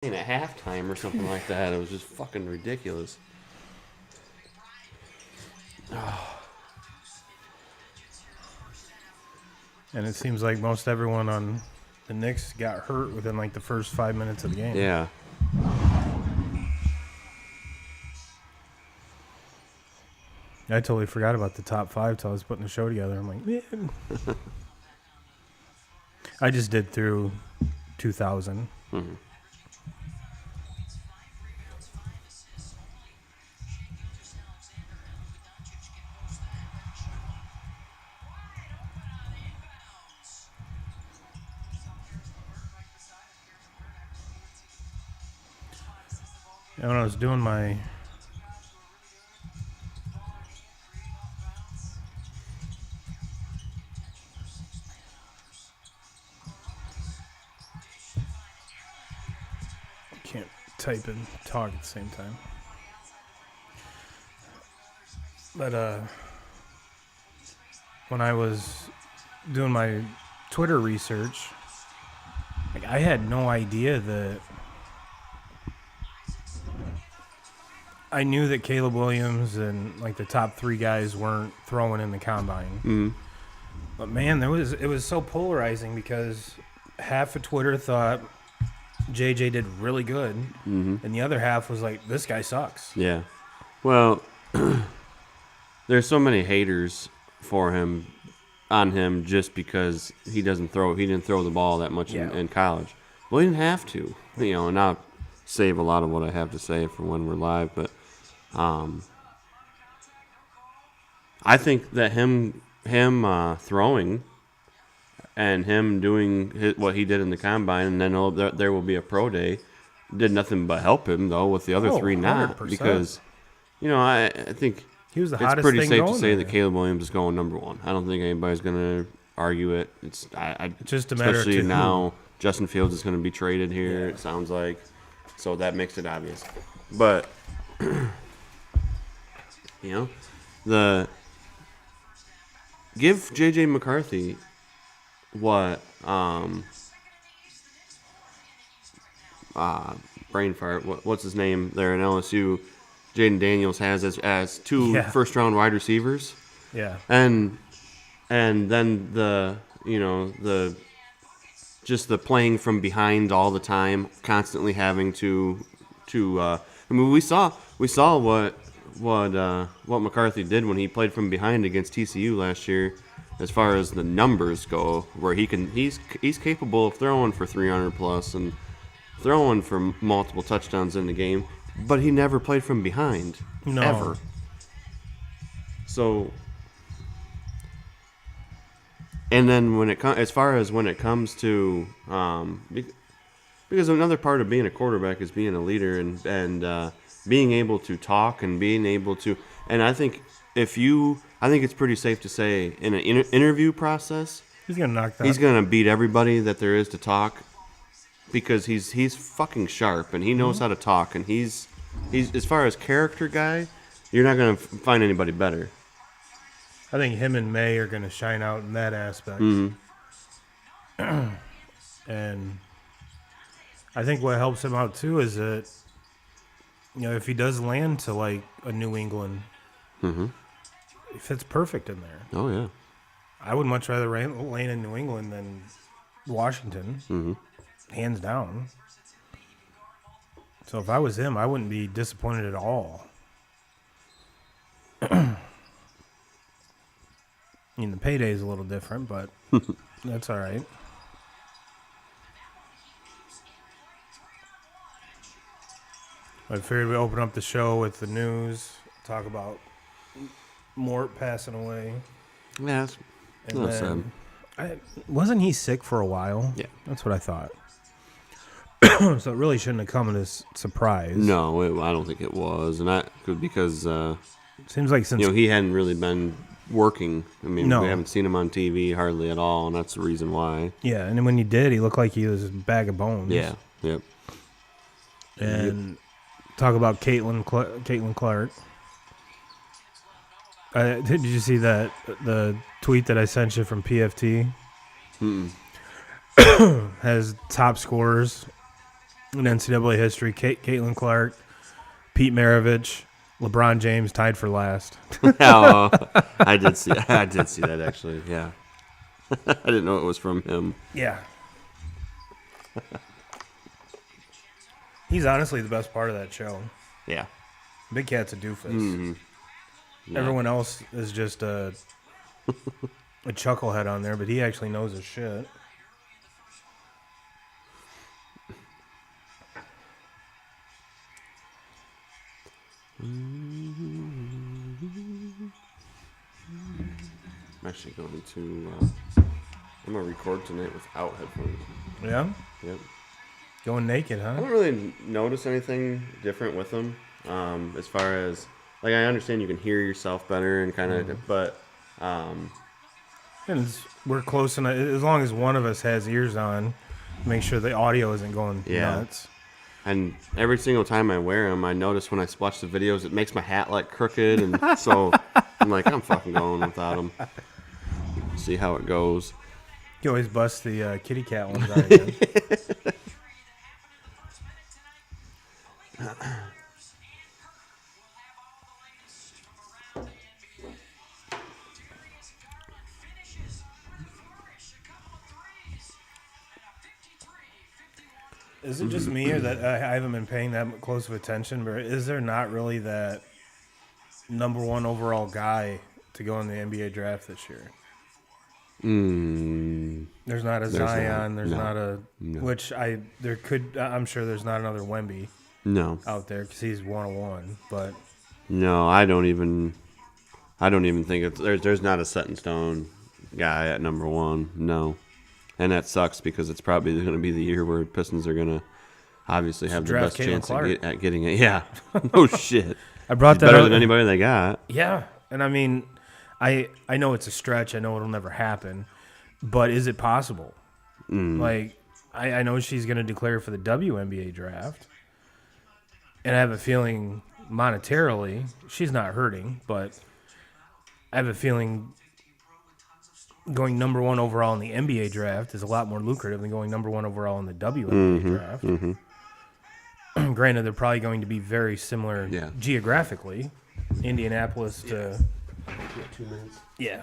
at halftime or something like that. It was just fucking ridiculous. And it seems like most everyone on the Knicks got hurt within like the first 5 minutes of the game. Yeah. I totally forgot about the top five till I was putting the show together. I'm like, man. I just did through 2000. Mm-hmm. And when I was doing my can't type and talk at the same time. But when I was doing my Twitter research, like I had no idea that I knew that Caleb Williams and like the top three guys weren't throwing in the combine. Mm-hmm. But man, it was so polarizing because half of Twitter thought JJ did really good, and the other half was like, this guy sucks. Yeah. Well, there's so many haters on him just because he didn't throw the ball that much in college. Well, he didn't have to, and I'll save a lot of what I have to say for when we're live, but I think that him throwing and him doing what he did in the combine, and then there will be a pro day, did nothing but help him though with the other three not 100%. because I think He was the it's hottest pretty thing safe to going say there. that Caleb Williams is going number one. I don't think anybody's going to argue it. It's just a matter of especially two. now Justin Fields is going to be traded here. It sounds like, so that makes it obvious. But give JJ McCarthy what brain fart. What's his name there in LSU? Jaden Daniels has as two first-round wide receivers. Yeah. And then the playing from behind all the time, constantly having to I mean we saw what McCarthy did when he played from behind against TCU last year, as far as the numbers go, where he's capable of throwing for 300 plus and throwing for multiple touchdowns in the game, but he never played from behind ever. So, and then when it comes to because another part of being a quarterback is being a leader and being able to talk and being able to, and I think it's pretty safe to say in an interview process, he's gonna knock that. He's gonna beat everybody that there is to talk, because he's fucking sharp and he knows how to talk, and he's as far as character guy, you're not gonna find anybody better. I think him and May are gonna shine out in that aspect. And I think what helps him out too is that if he does land to like a New England, he fits perfect in there. Oh yeah. I would much rather land in New England than Washington, hands down. So if I was him, I wouldn't be disappointed at all. I mean, the payday is a little different, but that's all right. I figured we'd open up the show with the news, talk about Mort passing away. Yeah, that's sad. Wasn't he sick for a while? Yeah. That's what I thought. So it really shouldn't have come as a surprise. No, I don't think it was, and because seems like since he hadn't really been working. I mean, No. we haven't seen him on TV hardly at all, and that's the reason why. Yeah, and then when he did, he looked like he was a bag of bones. Yeah, yep. And talk about Caitlin Clark. Did you see the tweet that I sent you from PFT? Has top scorers in NCAA history, Caitlin Clark, Pete Maravich, LeBron James tied for last. Oh, I did see that actually. Yeah, I didn't know it was from him. Yeah. He's honestly the best part of that show. Yeah. Big Cat's a doofus. Mm-hmm. Yeah. Everyone else is just a chucklehead on there, but he actually knows his shit. I'm actually going to. I'm gonna record tonight without headphones. Yeah? Yep. Going naked, I huh? don't really notice anything different with them. As far as like, I understand you can hear yourself better and kind of, but And we're close enough. As long as one of us has ears on, make sure the audio isn't going nuts. And every single time I wear them, I notice when I watch the videos, it makes my hat like crooked, and so I'm like, I'm fucking going without them. See how it goes. You always bust the kitty cat ones out again. Is it just me or that I haven't been paying that close of attention? But is there not really that number one overall guy to go in the NBA draft this year? There's not a Zion. There's not a which I'm sure there's not another Wemby out there because he's 101. But no, I don't even think there's not a set in stone guy at number one. No. And that sucks because it's probably going to be the year where Pistons are going to obviously have the best chance at getting it. Yeah. No shit. I brought He's that better up. than anybody they got. Yeah. And I mean, I know it's a stretch. I know it'll never happen. But is it possible? Like, I know she's going to declare for the WNBA draft. And I have a feeling monetarily she's not hurting. But I have a feeling going number one overall in the NBA draft is a lot more lucrative than going number one overall in the WNBA draft. Granted, they're probably going to be very similar geographically. Indianapolis to... 2 minutes. Yeah.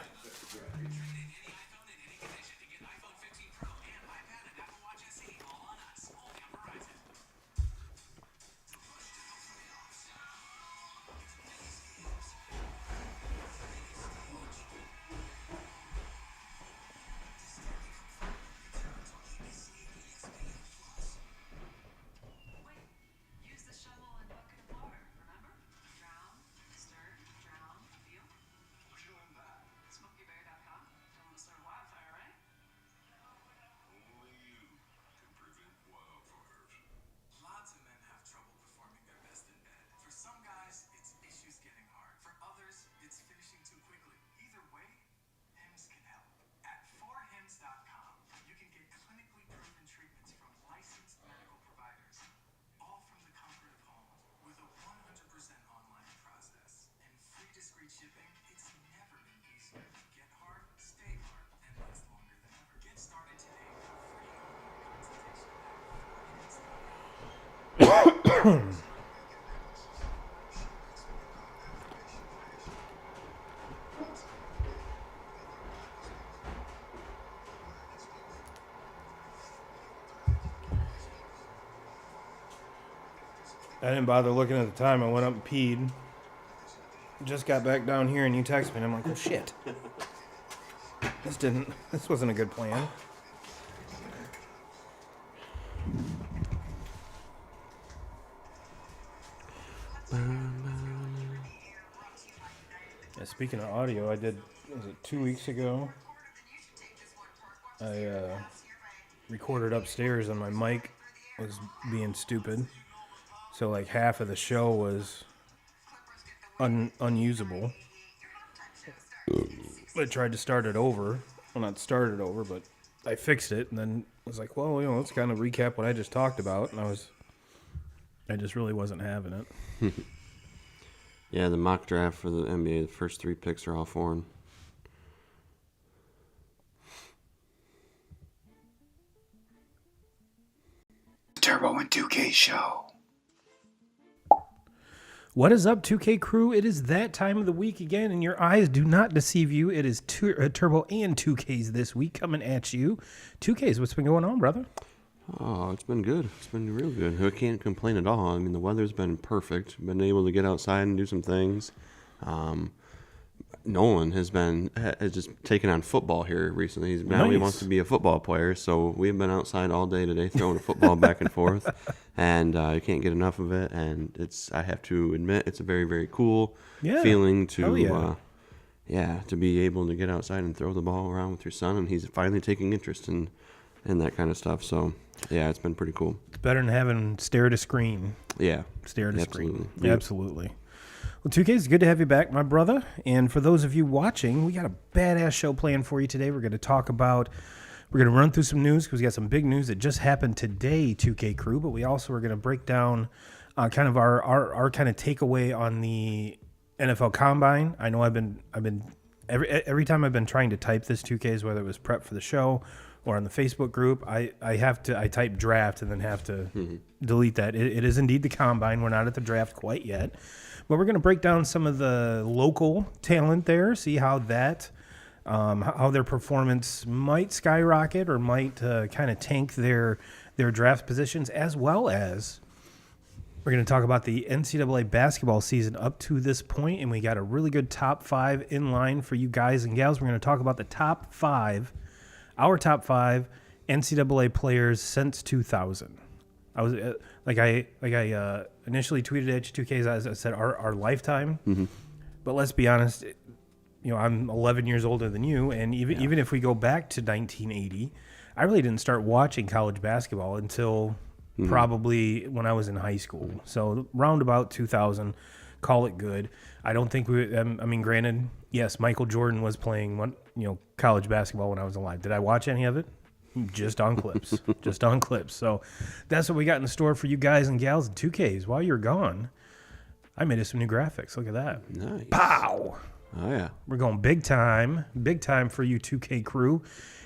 I didn't bother looking at the time. I went up and peed. Just got back down here and you text me and I'm like, oh shit. This wasn't a good plan. Yeah, speaking of audio, was it 2 weeks ago? I recorded upstairs and my mic was being stupid. So like half of the show was unusable. I tried to start it over. Well, not start it over, but I fixed it and then was like, well, let's kind of recap what I just talked about. And I just really wasn't having it. Yeah, the mock draft for the NBA, the first 3 picks are all foreign. Turbo 2K Show. What is up, 2K crew? It is that time of the week again, and your eyes do not deceive you. It is Turbo and 2Ks this week coming at you. 2Ks, what's been going on, brother? Oh, it's been good. It's been real good. I can't complain at all. I mean, the weather's been perfect. Been able to get outside and do some things. Nolan has just taken on football here recently. He wants to be a football player, so we've been outside all day today throwing a football back and forth, and you can't get enough of it. And I have to admit, it's a very, very cool feeling to to be able to get outside and throw the ball around with your son, and he's finally taking interest in that kind of stuff. So yeah, it's been pretty cool. It's better than having stare at a screen. Yeah, stare at a screen. Yeah. Absolutely. Well, 2K, it's good to have you back, my brother. And for those of you watching, we got a badass show planned for you today. We're going to run through some news because we got some big news that just happened today, 2K crew. But we also are going to break down kind of our kind of takeaway on the NFL Combine. I know I've been every time I've been trying to type this 2Ks, whether it was prep for the show or on the Facebook group, I type draft and then have to delete that. It is indeed the Combine. We're not at the draft quite yet. But we're going to break down some of the local talent there, see how how their performance might skyrocket or might kind of tank their draft positions, as well as we're going to talk about the NCAA basketball season up to this point, and we got a really good top 5 in line for you guys and gals. We're going to talk about our top 5 NCAA players since 2000. I was I initially tweeted at you 2Ks. As I said, our lifetime. Mm-hmm. But let's be honest, I'm 11 years older than you, and even if we go back to 1980, I really didn't start watching college basketball until probably when I was in high school. So round about 2000, call it good. I don't think granted, yes, Michael Jordan was playing college basketball when I was alive. Did I watch any of it? Just on clips. So that's what we got in store for you guys and gals and 2Ks. While you're gone, I made us some new graphics. Look at that. Nice. Pow! Oh, yeah. We're going big time for you 2K crew.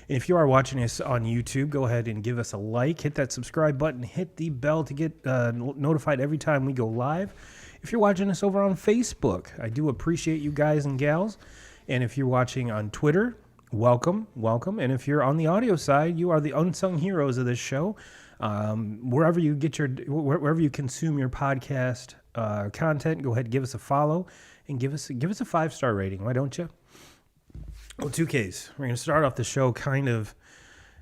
And if you are watching us on YouTube, go ahead and give us a like. Hit that subscribe button. Hit the bell to get notified every time we go live. If you're watching us over on Facebook, I do appreciate you guys and gals. And if you're watching on Twitter, welcome. And if you're on the audio side, you are the unsung heroes of this show. Wherever you consume your podcast content, go ahead and give us a follow and give us a 5-star rating. Why don't you? Well, 2Ks. We're going to start off the show kind of,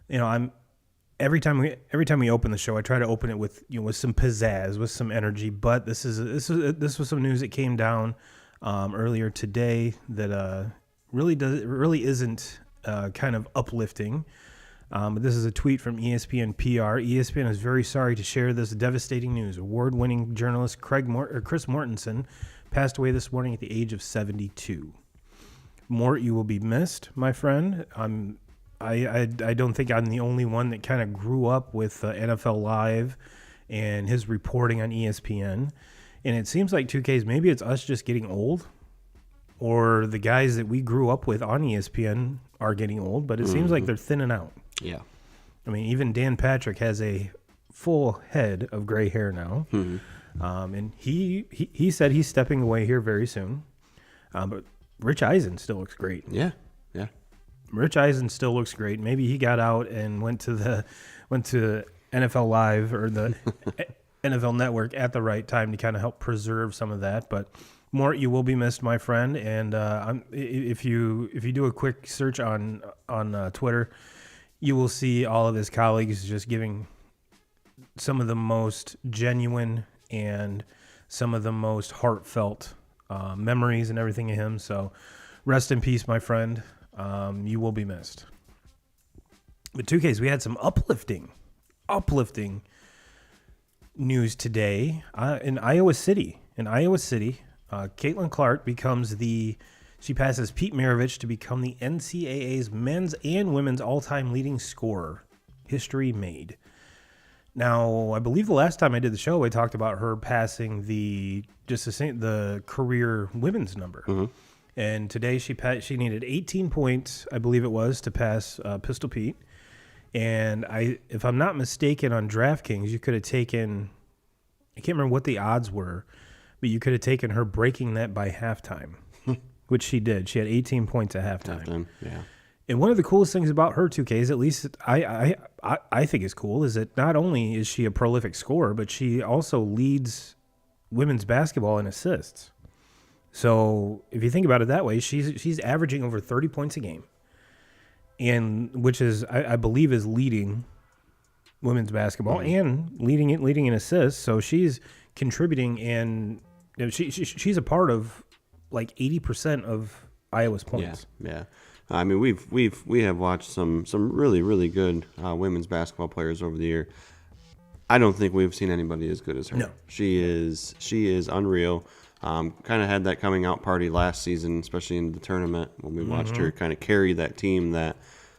every time we open the show, I try to open it with some pizzazz, with some energy. But this was some news that came down earlier today that really isn't kind of uplifting. But this is a tweet from ESPN PR. ESPN is very sorry to share this devastating news. Award-winning journalist Chris Mortensen passed away this morning at the age of 72. Mort, you will be missed, my friend. I don't think I'm the only one that kind of grew up with NFL Live and his reporting on ESPN. And it seems like 2Ks, maybe it's us just getting old, or the guys that we grew up with on ESPN are getting old, but it seems like they're thinning out. Yeah. I mean, even Dan Patrick has a full head of gray hair now. Mm-hmm. And he said he's stepping away here very soon. But Rich Eisen still looks great. Yeah. Rich Eisen still looks great. Maybe he got out and went to NFL Live or the NFL Network at the right time to kind of help preserve some of that. But Mort, you will be missed, my friend. And if you do a quick search on Twitter, you will see all of his colleagues just giving some of the most genuine and some of the most heartfelt memories and everything of him. So rest in peace, my friend. You will be missed. But 2Ks, we had some uplifting news today in Iowa City. Caitlin Clark she passes Pete Maravich to become the NCAA's men's and women's all-time leading scorer. History made. Now, I believe the last time I did the show, I talked about her passing the career women's number. Mm-hmm. And today she needed 18 points, I believe it was, to pass Pistol Pete. And if I'm not mistaken, on DraftKings, you could have taken, I can't remember what the odds were, but you could have taken her breaking that by halftime, which she did. She had 18 points at halftime. Yeah. And one of the coolest things about her 2Ks, at least I think is cool, is that not only is she a prolific scorer, but she also leads women's basketball in assists. So if you think about it that way, she's averaging over 30 points a game, and which is I believe is leading women's basketball and leading in assists. So she's contributing, and she's a part of like 80% of Iowa's points. Yeah. I mean, we have watched some really, really good women's basketball players over the year. I don't think we've seen anybody as good as her. No. She is unreal. Kind of had that coming out party last season, especially in the tournament when we watched her kind of carry that team. That,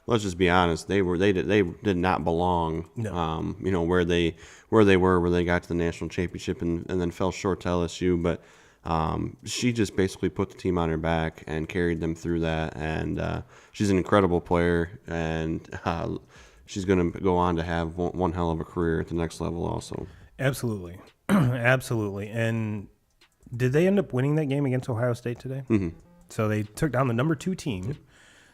let's just be honest, they did not belong. No. Where they were when they got to the national championship and then fell short to LSU, but. She just basically put the team on her back and carried them through that, and she's an incredible player, and she's going to go on to have one hell of a career at the next level also. Absolutely. Absolutely. And did they end up winning that game against Ohio State today? Mm-hmm. So they took down the number 2 team.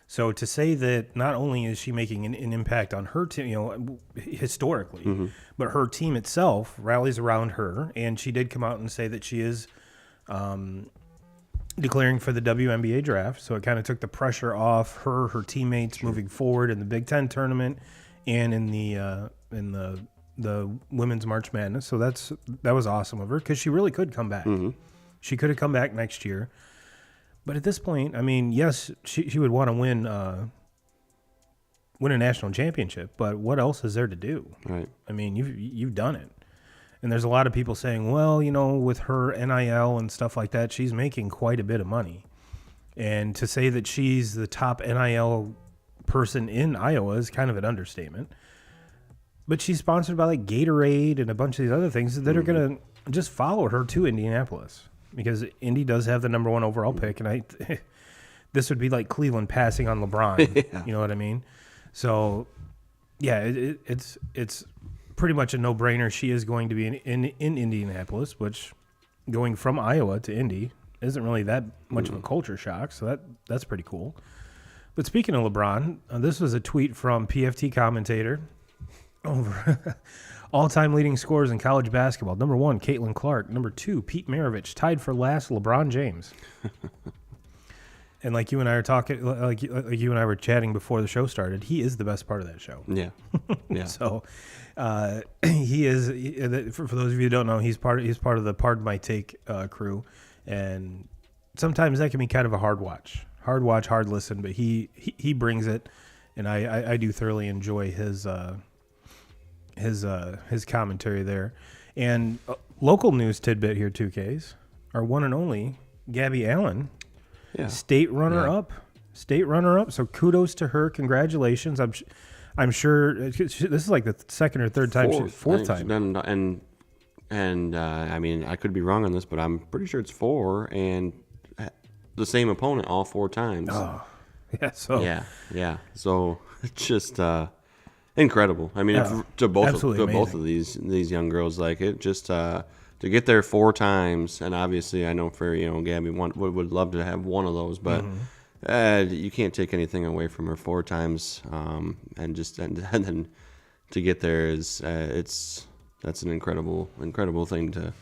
So to say that not only is she making an impact on her team, historically, but her team itself rallies around her, and she did come out and say that she is declaring for the WNBA draft, so it kind of took the pressure off her teammates moving forward in the Big Ten tournament and in the women's March Madness. So that was awesome of her, because she really could come back. She could have come back next year, but at this point, I mean, yes, she would want to win a national championship, but what else is there to do? Right. I mean, you've done it. And there's a lot of people saying, well, with her NIL and stuff like that, she's making quite a bit of money. And to say that she's the top NIL person in Iowa is kind of an understatement. But she's sponsored by like Gatorade and a bunch of these other things that are going to just follow her to Indianapolis, because Indy does have the number 1 overall pick. And this would be like Cleveland passing on LeBron. Yeah. You know what I mean? So, yeah, it's pretty much a no-brainer. She is going to be in Indianapolis, which going from Iowa to Indy isn't really that much of a culture shock, so that's pretty cool. But speaking of LeBron, this was a tweet from PFT commentator over all-time leading scorers in college basketball. Number 1, Caitlin Clark. Number 2, Pete Maravich. Tied for last, LeBron James. And like you and I are talking, like you and I were chatting before the show started, he is the best part of that show. Yeah. So he is. For those of you who don't know, he's part of the Pardon My Take crew, and sometimes that can be kind of a hard watch, hard listen. But he brings it, and I do thoroughly enjoy his commentary there. And local news tidbit here, 2Ks, our one and only Gabby Allen. Yeah. State runner-up. So kudos to her. Congratulations. I'm sure this is like the second or third time. Fourth time. And I mean, I could be wrong on this, but I'm pretty sure it's 4 and the same opponent all 4 times. Oh, yeah. So yeah. So it's just incredible. I mean, to both of these young girls, like it just. To get there 4 times, and obviously I know for Gabby would love to have one of those, but you can't take anything away from her 4 times, and then to get there is that's an incredible thing to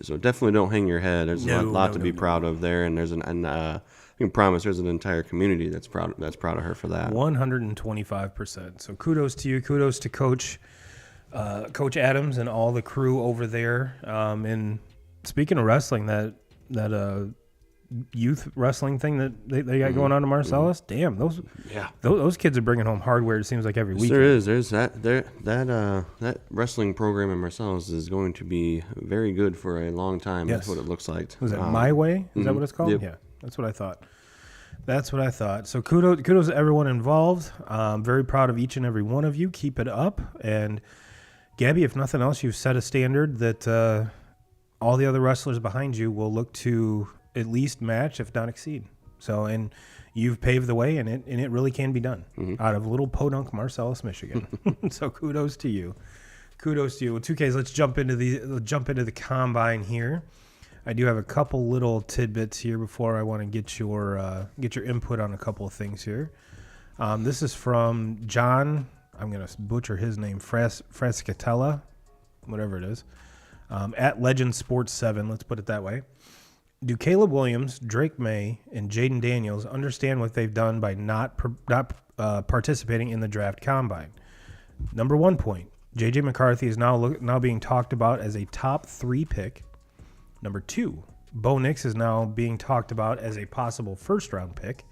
so definitely don't hang your head. There's a lot to be proud of there, and I can promise there's an entire community that's proud of her for that. 125%. So kudos to you. Kudos to Coach Adams and all the crew over there. And speaking of wrestling, that youth wrestling thing that they got going on in Marcellus, damn, those kids are bringing home hardware. It seems like every week. There is. There's that wrestling program in Marcellus is going to be very good for a long time. Yes. That's what it looks like. Was that My Way? Is that what it's called? Yep. Yeah, that's what I thought. So kudos to everyone involved. I'm very proud of each and every one of you. Keep it up. And Gabby, if nothing else, you've set a standard that all the other wrestlers behind you will look to at least match, if not exceed. So, and you've paved the way, and it really can be done out of little podunk Marcellus, Michigan. So kudos to you. Kudos to you. Well, 2Ks, let's jump into the combine here. I do have a couple little tidbits here before I want to get your input on a couple of things here. This is from John. I'm going to butcher his name, Frascatella, whatever it is, at Legend Sports 7. Let's put it that way. Do Caleb Williams, Drake May, and Jaden Daniels understand what they've done by not participating in the draft combine? Number 1 point. J.J. McCarthy is now being talked about as a top 3 pick. Number 2, Bo Nix is now being talked about as a possible first-round pick.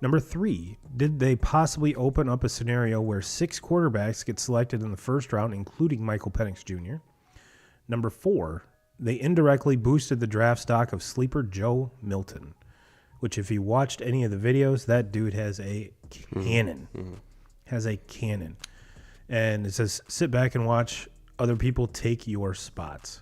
Number 3, did they possibly open up a scenario where 6 quarterbacks get selected in the first round, including Michael Penix Jr.? Number 4, they indirectly boosted the draft stock of sleeper Joe Milton, which if you watched any of the videos, that dude has a cannon. Has a cannon. And it says, sit back and watch other people take your spots.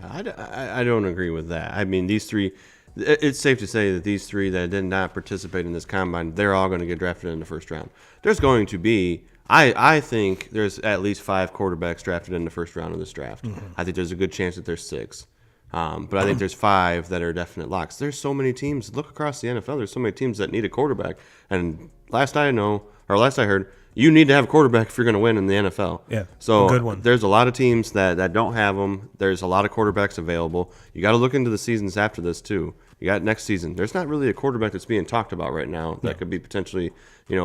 I don't agree with that. I mean, these three, it's safe to say that these three that did not participate in this combine, they're all going to get drafted in the first round. There's going to be, I think there's at least 5 quarterbacks drafted in the first round of this draft. I think there's a good chance that there's 6. But I think there's 5 that are definite locks. There's so many teams. Look across the NFL. There's so many teams that need a quarterback. And last I heard, you need to have a quarterback if you're going to win in the NFL. Yeah, so a good one. There's a lot of teams that don't have them. There's a lot of quarterbacks available. You got to look into the seasons after this too. You got next season. There's not really a quarterback that's being talked about right now that could be potentially,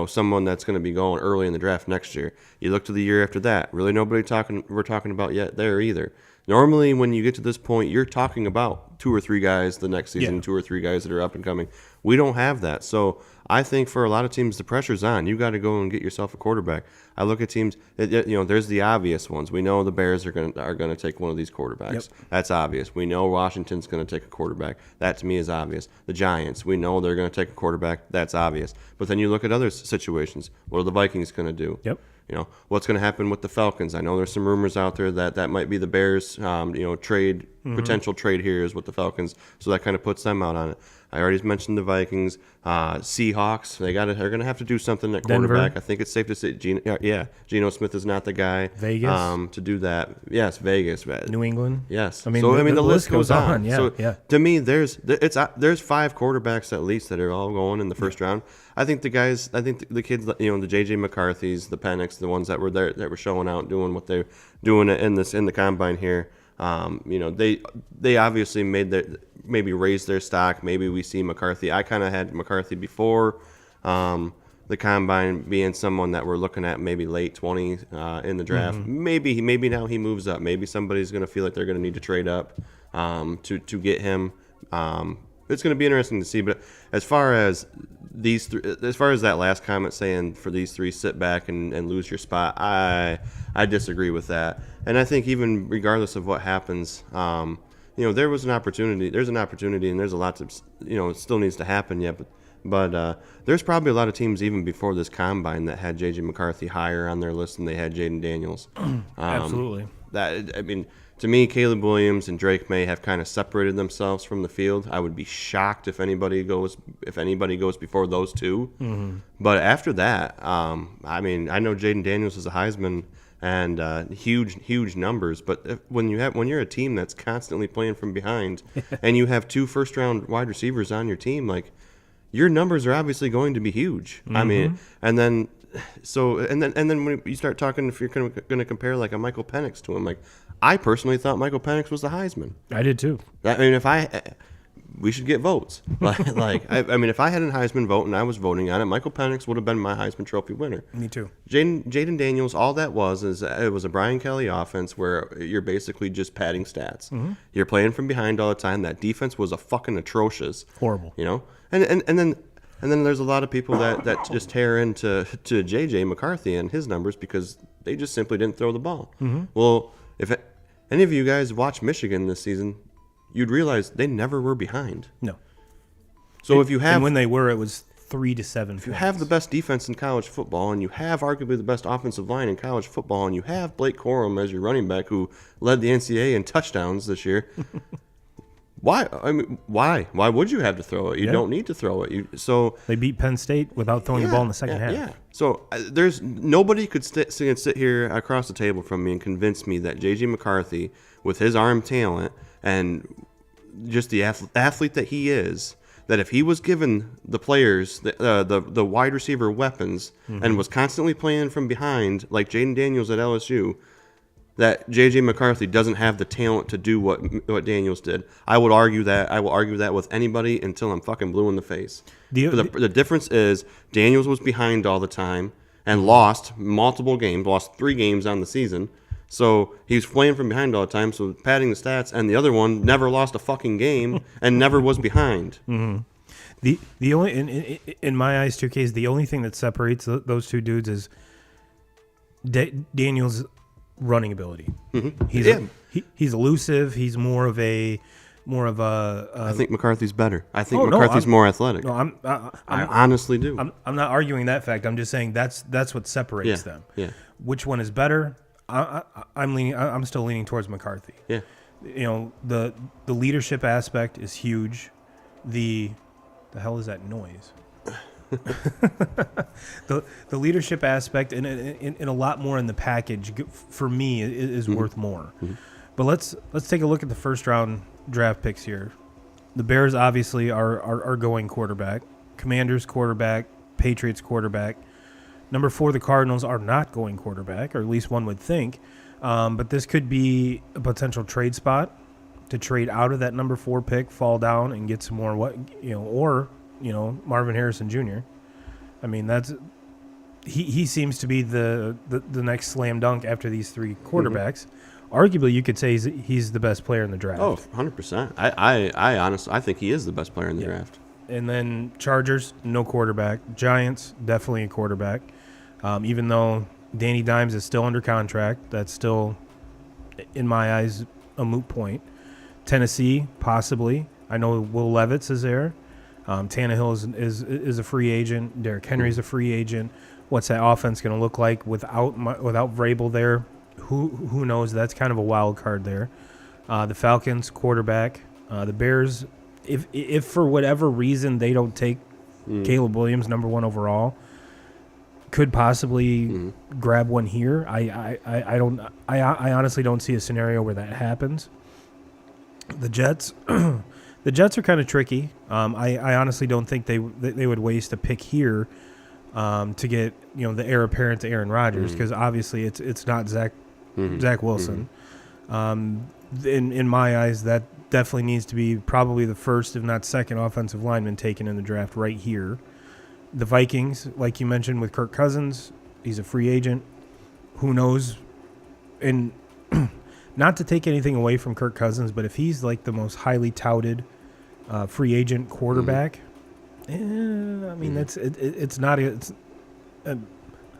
someone that's going to be going early in the draft next year. You look to the year after that. Really nobody we're talking about yet there either. Normally, when you get to this point, you're talking about 2 or 3 guys the next season, 2 or 3 guys that are up and coming. We don't have that. So I think for a lot of teams, the pressure's on. You got to go and get yourself a quarterback. I look at teams, there's the obvious ones. We know the Bears are going to take one of these quarterbacks. Yep. That's obvious. We know Washington's going to take a quarterback. That to me is obvious. The Giants, we know they're going to take a quarterback. That's obvious. But then you look at other situations. What are the Vikings going to do? Yep. What's going to happen with the Falcons? I know there's some rumors out there that might be the Bears, trade, potential trade here is with the Falcons. So that kind of puts them out on it. I already mentioned the Vikings, Seahawks. They're going to have to do something at quarterback. I think it's safe to say, Geno Smith is not the guy. Vegas to do that. Yes, Vegas, New England. Yes. I mean, the list goes on. Yeah, so to me, there's 5 quarterbacks at least that are all going in the first round. I think the guys, the kids, the J.J. McCarthy's, the Penix, the ones that were there that were showing out, doing what they're doing in the combine here. They obviously maybe raised their stock. Maybe we see McCarthy. I kind of had McCarthy before the combine being someone that we're looking at maybe late 20 in the draft. Maybe now he moves up. Maybe somebody's going to feel like they're going to need to trade up to get him. It's going to be interesting to see. But as far as that last comment saying for these 3 sit back and lose your spot, I disagree with that. And I think even regardless of what happens, there was an opportunity. There's an opportunity, and there's a lot to, it still needs to happen yet. But there's probably a lot of teams even before this combine that had J.J. McCarthy higher on their list than they had Jaden Daniels. Absolutely. To me, Caleb Williams and Drake May have kind of separated themselves from the field. I would be shocked if anybody goes before those 2. But after that, I know Jaden Daniels is a Heisman and huge numbers. But when you're a team that's constantly playing from behind, and you have 2 first-round wide receivers on your team, like your numbers are obviously going to be huge. And then when you start talking, if you're going to compare like a Michael Penix to him, like I personally thought Michael Penix was the Heisman. I did too. We should get votes. If I had a Heisman vote and I was voting on it, Michael Penix would have been my Heisman Trophy winner. Me too. Jaden Daniels, all that was it was a Brian Kelly offense where you're basically just padding stats. You're playing from behind all the time. That defense was a fucking atrocious. Horrible. And then there's a lot of people that just tear into J.J. McCarthy and his numbers because they just simply didn't throw the ball. Well, if any of you guys watch Michigan this season, you'd realize they never were behind. No. So and when they were, it was 3 to 7 points. If you have the best defense in college football, and you have arguably the best offensive line in college football, and you have Blake Corum as your running back who led the NCAA in touchdowns this year, Why? I mean, why? Why would you have to throw it? You don't need to throw it. They beat Penn State without throwing the ball in the second half. Yeah. So there's nobody could sit here across the table from me and convince me that J.J. McCarthy, with his arm talent and just the athlete that he is, that if he was given the players, the wide receiver weapons, and was constantly playing from behind like Jaden Daniels at LSU, that J.J. McCarthy doesn't have the talent to do what Daniels did. I will argue that with anybody until I'm fucking blue in the face. The difference is Daniels was behind all the time and lost multiple games, lost 3 games on the season. So he was playing from behind all the time, so padding the stats, and the other one never lost a fucking game and never was behind. The only in my eyes, 2Ks, the only thing that separates those two dudes is Daniels' running ability. He's elusive. He's more of a. I think McCarthy's better. I think McCarthy's more athletic. No, I honestly do. I'm not arguing that fact. I'm just saying that's what separates them. Yeah. Which one is better? I'm still leaning towards McCarthy. Yeah. The leadership aspect is huge. The hell is that noise? the leadership aspect and a lot more in the package for me is worth more. But let's take a look at the first round draft picks here. The Bears obviously are going quarterback. Commanders quarterback. Patriots quarterback. Number 4, the Cardinals are not going quarterback, or at least one would think. But this could be a potential trade spot to trade out of that number 4 pick, fall down, and get some more Marvin Harrison Jr. I mean, he seems to be the next slam dunk after these 3 quarterbacks. Arguably, you could say he's the best player in the draft. Oh, 100%. I honestly think he is the best player in the draft. And then Chargers, no quarterback. Giants, definitely a quarterback. Even though Danny Dimes is still under contract, that's still, in my eyes, a moot point. Tennessee, possibly. I know Will Levis is there. Tannehill is a free agent. Derrick Henry's a free agent. What's that offense going to look like without Vrabel there? Who knows? That's kind of a wild card there. The Falcons, quarterback. The Bears, if for whatever reason they don't take Caleb Williams, number 1 overall, could possibly grab one here. I honestly don't see a scenario where that happens. The Jets, the Jets are kind of tricky. I honestly don't think they would waste a pick here to get the heir apparent to Aaron Rodgers, because obviously it's not Zach Wilson. In my eyes, that definitely needs to be probably the first, if not second, offensive lineman taken in the draft right here. The Vikings, like you mentioned with Kirk Cousins, he's a free agent. Who knows? And not to take anything away from Kirk Cousins, but if he's like the most highly touted free agent quarterback, I mean it's not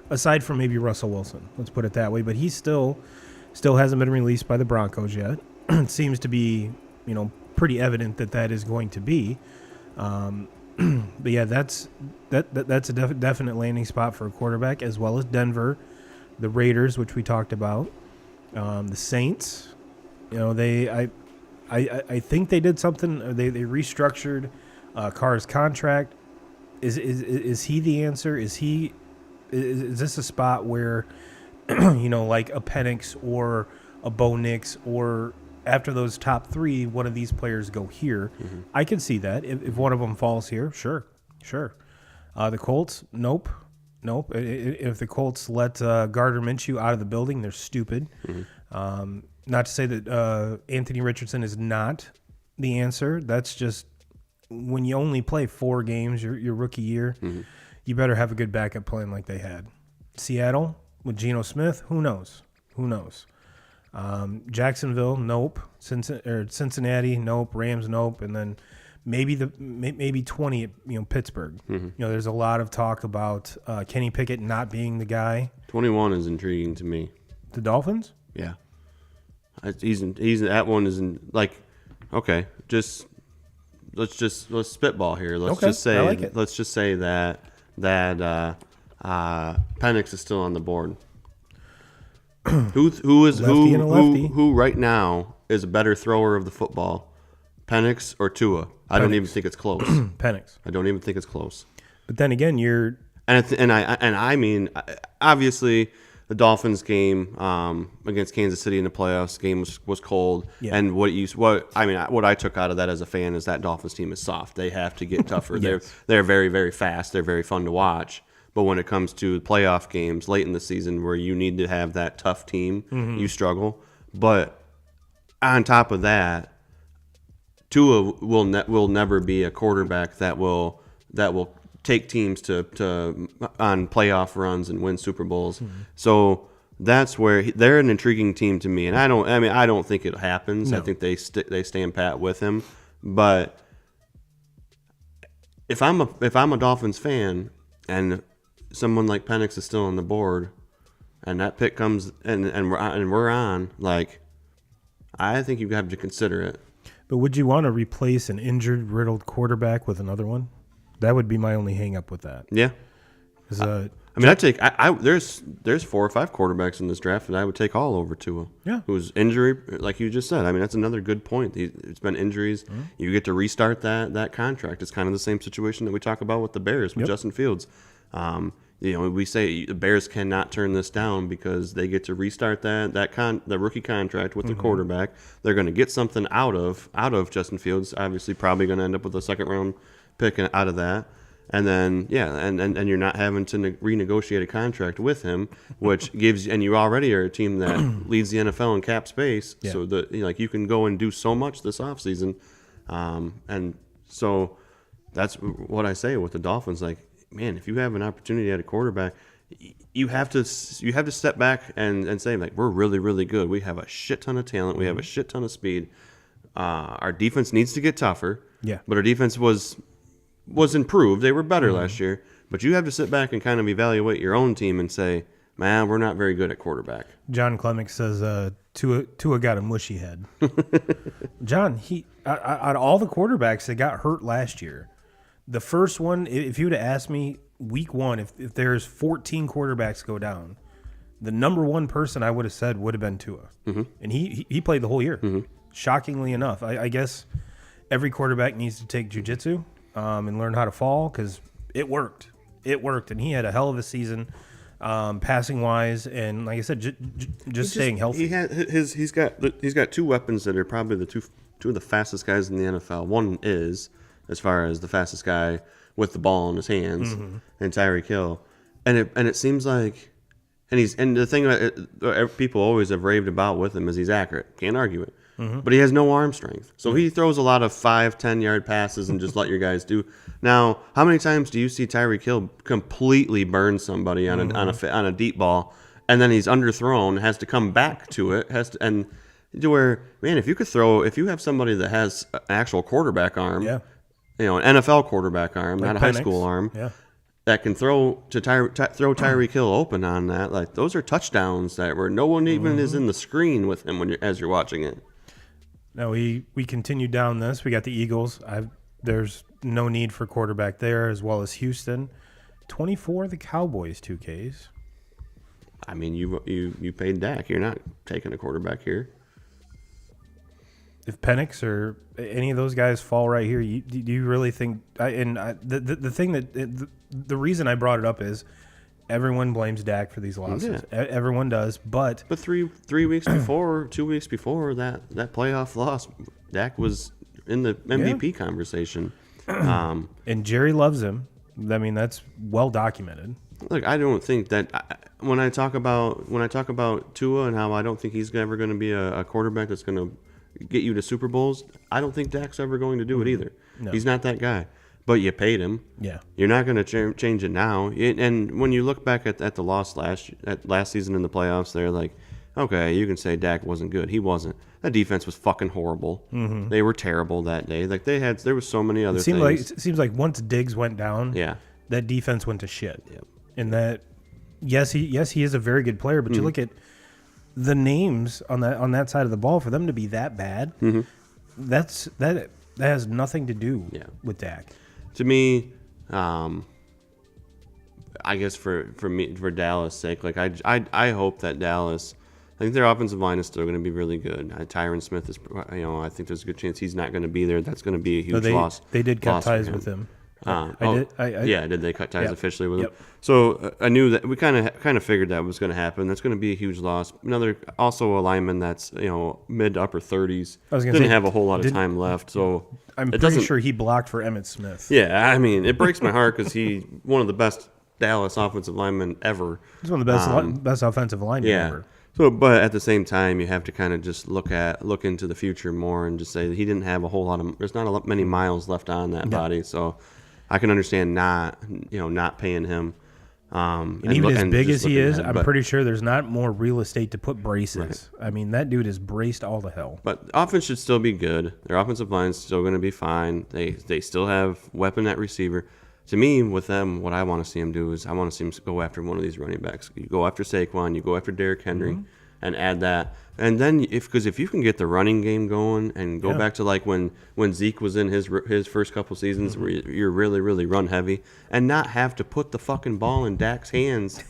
aside from maybe Russell Wilson. Let's put it that way. But he still hasn't been released by the Broncos yet. It seems to be pretty evident that is going to be. But yeah, that's a definite landing spot for a quarterback, as well as Denver, the Raiders, which we talked about, the Saints. I think they did something. They restructured Carr's contract. Is he the answer? Is this a spot where like a Penix or a Bo Nix, or after those top 3, one of these players go here? I can see that. If one of them falls here, sure. The Colts, nope. If the Colts let Gardner Minshew out of the building, they're stupid. Not to say that Anthony Richardson is not the answer. That's just when you only play 4 games your rookie year, you better have a good backup plan like they had. Seattle with Geno Smith, who knows? Jacksonville, nope. Cincinnati, nope. Rams, nope. And then maybe 20 at Pittsburgh. There's a lot of talk about Kenny Pickett not being the guy. 21 is intriguing to me. The Dolphins? Yeah. He's that one isn't like, okay, let's spitball here. Let's just say, I like it. Let's just say that Penix is still on the board. Who right now is a better thrower of the football, Penix or Tua. I don't even think it's close. Penix. I don't even think it's close. But then again, I mean, obviously, the Dolphins game against Kansas City in the playoffs game was cold. Yeah. And what I took out of that as a fan is that Dolphins team is soft. They have to get tougher. Yes. They're very, very fast. They're very fun to watch. But when it comes to playoff games late in the season where you need to have that tough team, you struggle. But on top of that, Tua will never be a quarterback that will take teams to on playoff runs and win Super Bowls. So that's where they're an intriguing team to me. And I don't think it happens. No. I think they stand pat with him. But if I'm a Dolphins fan and someone like Penix is still on the board, and that pick comes and we're on, like, I think you have to consider it. But would you want to replace an injured, riddled quarterback with another one? That would be my only hang-up with that. Yeah. There's 4 or 5 quarterbacks in this draft that I would take all over Tua. Yeah. Who's injury, like you just said. I mean, that's another good point. It's been injuries. Mm-hmm. You get to restart that contract. It's kind of the same situation that we talk about with the Bears with Justin Fields. We say the Bears cannot turn this down because they get to restart the rookie contract with the quarterback. They're going to get something out of Justin Fields. Obviously, probably going to end up with a second round pick out of that. And then, and you're not having to renegotiate a contract with him, which gives, and you already are a team that leads the NFL in cap space. Yeah. So you can go and do so much this offseason. And so that's what I say with the Dolphins. Like, man, if you have an opportunity at a quarterback, you have to step back and say, like, we're really, really good. We have a shit ton of talent. We have a shit ton of speed. Our defense needs to get tougher. Yeah. But our defense was improved. They were better last year. But you have to sit back and kind of evaluate your own team and say, man, we're not very good at quarterback. John Clemick says Tua got a mushy head. John, he out of all the quarterbacks that got hurt last year, the first one, if you would have asked me week 1, if there's 14 quarterbacks go down, the number one person I would have said would have been Tua. Mm-hmm. And he played the whole year. Mm-hmm. Shockingly enough. I guess every quarterback needs to take jiu-jitsu and learn how to fall because it worked. It worked. And he had a hell of a season passing-wise. And like I said, just staying healthy. He's got 2 weapons that are probably the two of the fastest guys in the NFL. One is, as far as the fastest guy with the ball in his hands, and Tyreek Hill, and it seems like, and the thing that people always have raved about with him is he's accurate. Can't argue it, but he has no arm strength, so he throws a lot of 5-10 yard passes and just let your guys do. Now, how many times do you see Tyreek Hill completely burn somebody on a deep ball, and then he's underthrown, has to come back to it, to where, man, if you have somebody that has an actual quarterback arm. Yeah. An NFL quarterback arm, like not a high school arm, that can throw Tyreek Hill open on that. Like, those are touchdowns where no one even is in the screen with him as you're watching it. Now we continue down this. We got the Eagles. There's no need for quarterback there, as well as Houston. 24 the Cowboys 2Ks. I mean, you paid Dak. You're not taking a quarterback here. If Penix or any of those guys fall right here, do you really think? The thing the reason I brought it up is everyone blames Dak for these losses. Yeah. Everyone does, but 3 weeks before, 2 weeks before that playoff loss, Dak was in the MVP conversation. And Jerry loves him. I mean, that's well documented. Look, I don't think that when I talk about Tua and how I don't think he's ever going to be a quarterback that's going to get you to Super Bowls, I don't think Dak's ever going to do it either. No. He's not that guy. But you paid him. Yeah. You're not going to change it now. And when you look back at the loss last season in the playoffs, they're like, okay, you can say Dak wasn't good. He wasn't. That defense was fucking horrible. Mm-hmm. They were terrible that day. Like, there was so many other things. It seems like once Diggs went down, that defense went to shit. Yep. And that, yes, he is a very good player, but you look at the names on that side of the ball, for them to be that bad, that has nothing to do with Dak. To me, I guess for Dallas' sake, like I hope that Dallas I think their offensive line is still going to be really good. Tyron Smith is, I think there's a good chance he's not going to be there. That's going to be a huge loss. They did cut loss for ties him. with him. Did they cut ties officially with him? Yep. So I knew that we kind of figured that was going to happen. That's going to be a huge loss. Another also a lineman that's mid to upper 30s. Didn't have a whole lot of time left, so I'm pretty sure he blocked for Emmitt Smith. Yeah, I mean it breaks my heart because he's one of the best Dallas offensive linemen ever. He's one of the best offensive linemen ever. So, but at the same time, you have to kind of just look into the future more and just say that he didn't have a whole lot of. There's not many miles left on that body, so I can understand not paying him. And even as big as he is, I'm pretty sure there's not more real estate to put braces. Right. I mean, that dude is braced all to hell. But offense should still be good. Their offensive line's still going to be fine. They still have weapon at receiver. To me, with them, what I want to see him do is I want to see him go after one of these running backs. You go after Saquon, you go after Derrick Henry, and add that. And then because if you can get the running game going and go back to like when Zeke was in his first couple seasons where you're really, really run heavy and not have to put the fucking ball in Dak's hands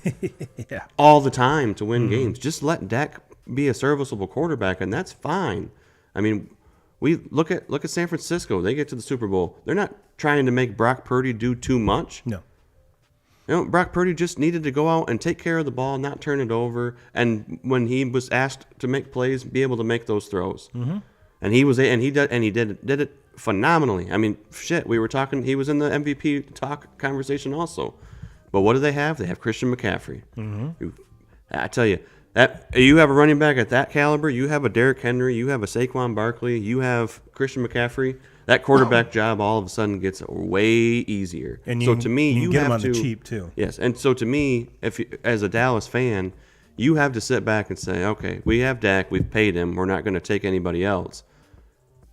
all the time to win games. Just let Dak be a serviceable quarterback, and that's fine. I mean, we look at San Francisco. They get to the Super Bowl. They're not trying to make Brock Purdy do too much. No. Brock Purdy just needed to go out and take care of the ball, not turn it over, and when he was asked to make plays, be able to make those throws. Mm-hmm. And he did it phenomenally. I mean, shit, we were talking. He was in the MVP talk conversation also. But what do they have? They have Christian McCaffrey. Mm-hmm. I tell you. You have a running back at that caliber. You have a Derrick Henry. You have a Saquon Barkley. You have Christian McCaffrey. That quarterback job all of a sudden gets way easier. And so to me, you get have him on to, the cheap too. Yes, and so to me, as a Dallas fan, you have to sit back and say, okay, we have Dak. We've paid him. We're not going to take anybody else.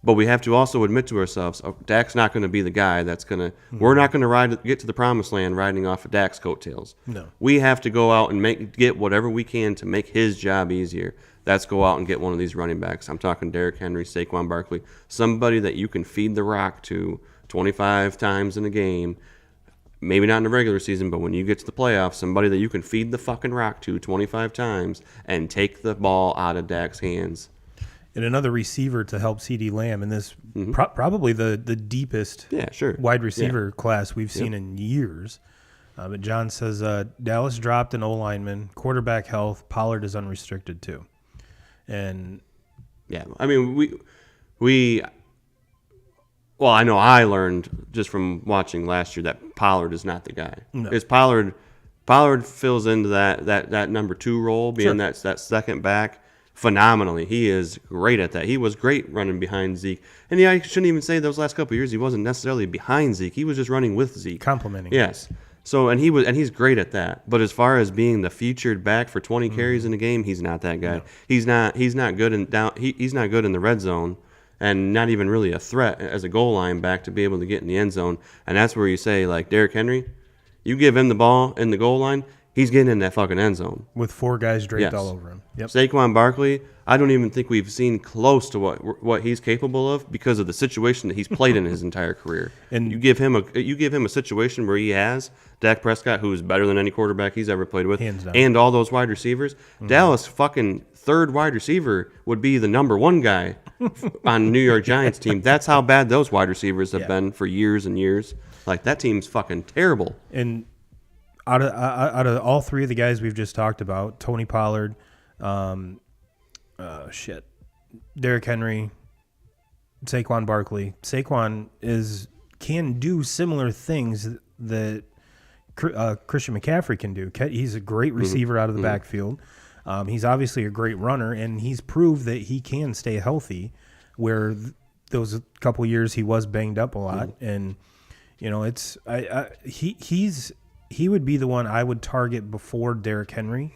But we have to also admit to ourselves, Dak's not going to be the guy that's going to. We're not going to get to the promised land riding off of Dak's coattails. No, we have to go out and get whatever we can to make his job easier. That's go out and get one of these running backs. I'm talking Derrick Henry, Saquon Barkley, somebody that you can feed the rock to 25 times in a game. Maybe not in the regular season, but when you get to the playoffs, somebody that you can feed the fucking rock to 25 times and take the ball out of Dak's hands. And another receiver to help CeeDee Lamb in this probably the deepest wide receiver class we've seen in years. But John says Dallas dropped an O-lineman, quarterback health, Pollard is unrestricted too. And I mean well, I know I learned just from watching last year that Pollard is not the guy. No. Because Pollard fills into that number 2 role, being that second back. Phenomenally. He is great at that. He was great running behind Zeke. And I shouldn't even say those last couple of years he wasn't necessarily behind Zeke. He was just running with Zeke. Complimenting. Yes. So and he's great at that. But as far as being the featured back for 20 carries in a game, he's not that guy. No. He's not good he's not good in the red zone and not even really a threat as a goal line back to be able to get in the end zone. And that's where you say, like, Derrick Henry, you give him the ball in the goal line, he's getting in that fucking end zone. With 4 guys draped all over him. Yep. Saquon Barkley, I don't even think we've seen close to what he's capable of because of the situation that he's played in his entire career. And you give him a situation where he has Dak Prescott, who's better than any quarterback he's ever played with, and all those wide receivers. Dallas fucking third wide receiver would be the number 1 guy on the New York Giants team. That's how bad those wide receivers have been for years and years. Like, that team's fucking terrible. And out of all 3 of the guys we've just talked about, Tony Pollard, Derrick Henry, Saquon Barkley. Saquon can do similar things that Christian McCaffrey can do. He's a great receiver out of the backfield. He's obviously a great runner, and he's proved that he can stay healthy. Where those couple years he was banged up a lot, and he would be the one I would target before Derrick Henry.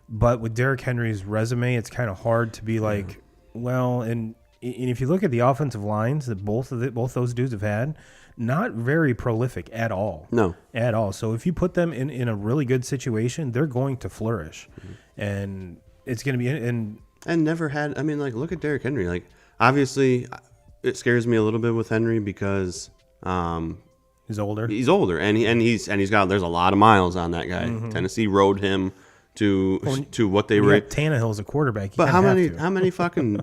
But with Derrick Henry's resume, it's kind of hard to be like, well, and if you look at the offensive lines that both those dudes have had, not very prolific at all. No. At all. So if you put them in a really good situation, they're going to flourish. And it's going to be and never had, I mean, like, look at Derrick Henry. Like, obviously it scares me a little bit with Henry because he's older. He's older and he's got, there's a lot of miles on that guy. Tennessee rode him to what they You were. got Tannehill's a quarterback. You But kinda have to. how many fucking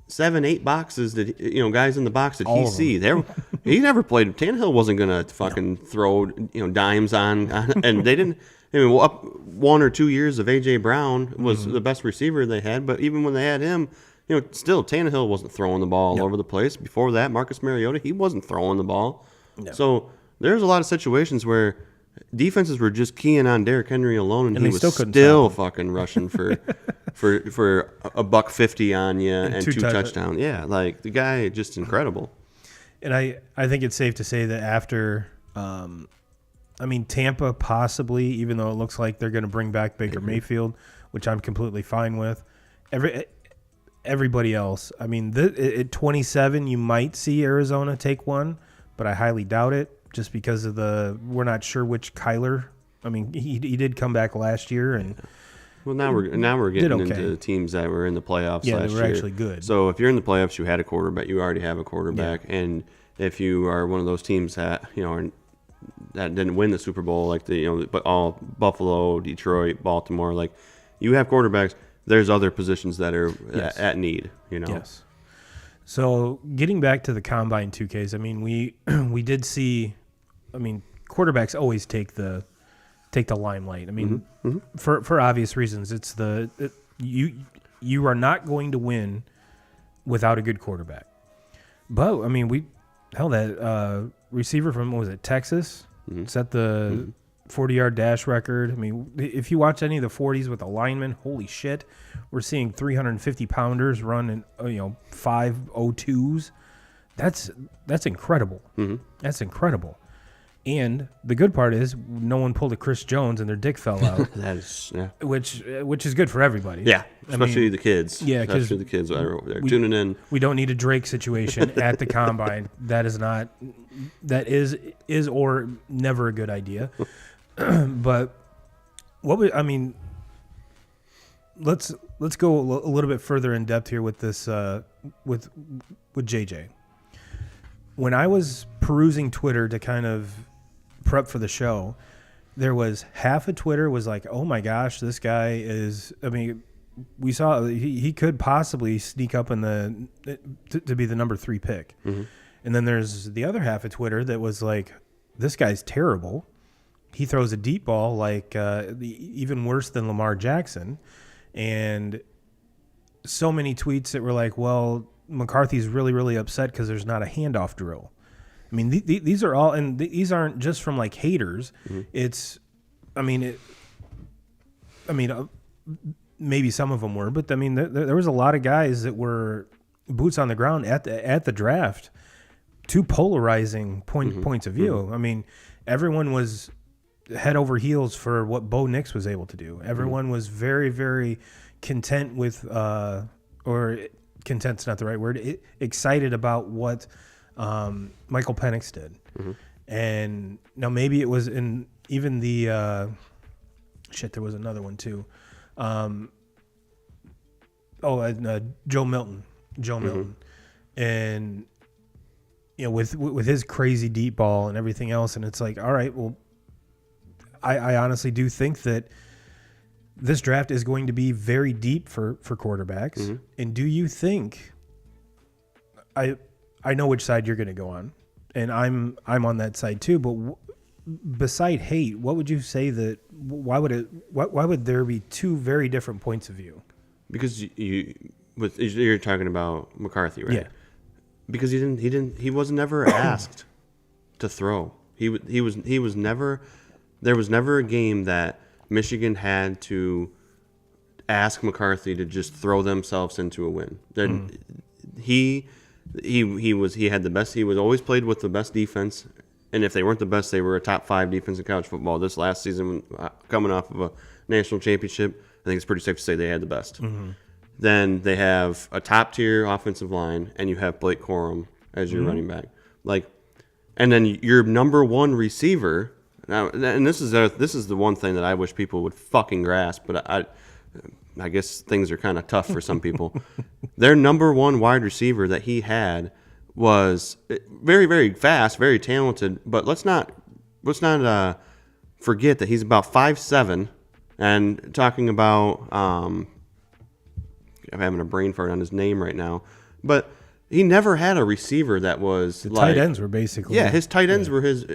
7, 8 boxes did guys in the box did All he of see? He never played. Tannehill wasn't gonna fucking throw dimes on, and they didn't. I mean, up 1 or 2 years of AJ Brown was the best receiver they had, but even when they had him, still Tannehill wasn't throwing the ball all over the place. Before that, Marcus Mariota, he wasn't throwing the ball. No. So there's a lot of situations where defenses were just keying on Derrick Henry alone, and he they was still couldn't still stop fucking rushing for $150 on you and two touchdowns. touchdowns. Yeah, like the guy just incredible. And I think it's safe to say that after, Tampa possibly, even though it looks like they're going to bring back Baker Mayfield, which I'm completely fine with. Everybody else, at 27, you might see Arizona take one, but I highly doubt it just because of we're not sure which Kyler. He did come back last year and. Well, now we're getting okay. into teams that were in the playoffs Yeah, last they were year. actually good. So if you're in the playoffs, you had a quarterback. You already have a quarterback, and if you are one of those teams that that didn't win the Super Bowl, like but all Buffalo, Detroit, Baltimore, like you have quarterbacks. There's other positions that are at need. Yes. So getting back to the combine 2Ks, we did see. Quarterbacks always take the limelight. For obvious reasons, it's you are not going to win without a good quarterback. But that receiver from what was it, Texas, set the 40-yard dash record. If you watch any of the 40s with a lineman, holy shit, we're seeing 350-pounders run in 5.02s. That's incredible. That's incredible. And the good part is no one pulled a Chris Jones and their dick fell out. That is, yeah. Which is good for everybody. Yeah, especially the kids. Yeah, because especially the kids that are over there tuning in. We don't need a Drake situation at the combine. That is or never a good idea. But let's go a little bit further in depth here with this with JJ. When I was perusing Twitter to kind of prep for the show, there was half of Twitter was like, oh my gosh, this guy is, we saw he could possibly sneak up in to be the number 3 pick. And then there's the other half of Twitter that was like, this guy's terrible. He throws a deep ball like even worse than Lamar Jackson. And so many tweets that were like, well, McCarthy's really, really upset because there's not a handoff drill. These are all, and these aren't just from like haters. It's, maybe some of them were, but there was a lot of guys that were boots on the ground at the draft. Two polarizing points of view. Everyone was head over heels for what Bo Nix was able to do. Everyone was very, very content with, or content's not the right word, excited about what Michael Penix did. And now maybe it was in even the there was another one too. Joe Milton. And with his crazy deep ball and everything else, and it's like, all right, well, I honestly do think that this draft is going to be very deep for quarterbacks. And do you think I know which side you're going to go on, and I'm on that side too, but beside hate, what would you say that why would there be two very different points of view? Because you're talking about McCarthy, right? Yeah. Because he was never asked to throw. He was never, there was never a game that Michigan had to ask McCarthy to just throw themselves into a win. He had the best. He was always played with the best defense, and if they weren't the best, they were a top 5 defense in college football. This last season, coming off of a national championship, I think it's pretty safe to say they had the best. Then they have a top tier offensive line, and you have Blake Corum as your running back. And then your number 1 receiver. Now, and this is the one thing that I wish people would fucking grasp, but I guess things are kind of tough for some people. Their number 1 wide receiver that he had was very, very fast, very talented, but let's not forget that he's about 5'7", And talking about, I'm having a brain fart on his name right now, but he never had a receiver that was The like, tight ends were basically. yeah, his tight ends were his.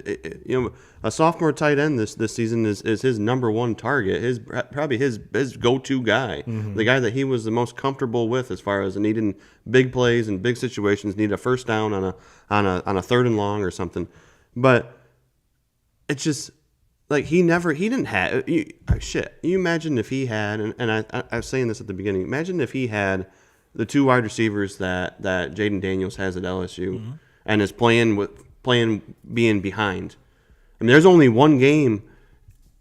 A sophomore tight end this season is his number one target. Probably his go-to guy, the guy that he was the most comfortable with as far as needing big plays and big situations, need a first down on a third and long or something. But it's just like he didn't have shit. You imagine if he had, and I was saying this at the beginning. Imagine if he had the two wide receivers that Jaden Daniels has at LSU, and is playing being behind. I mean, there's only one game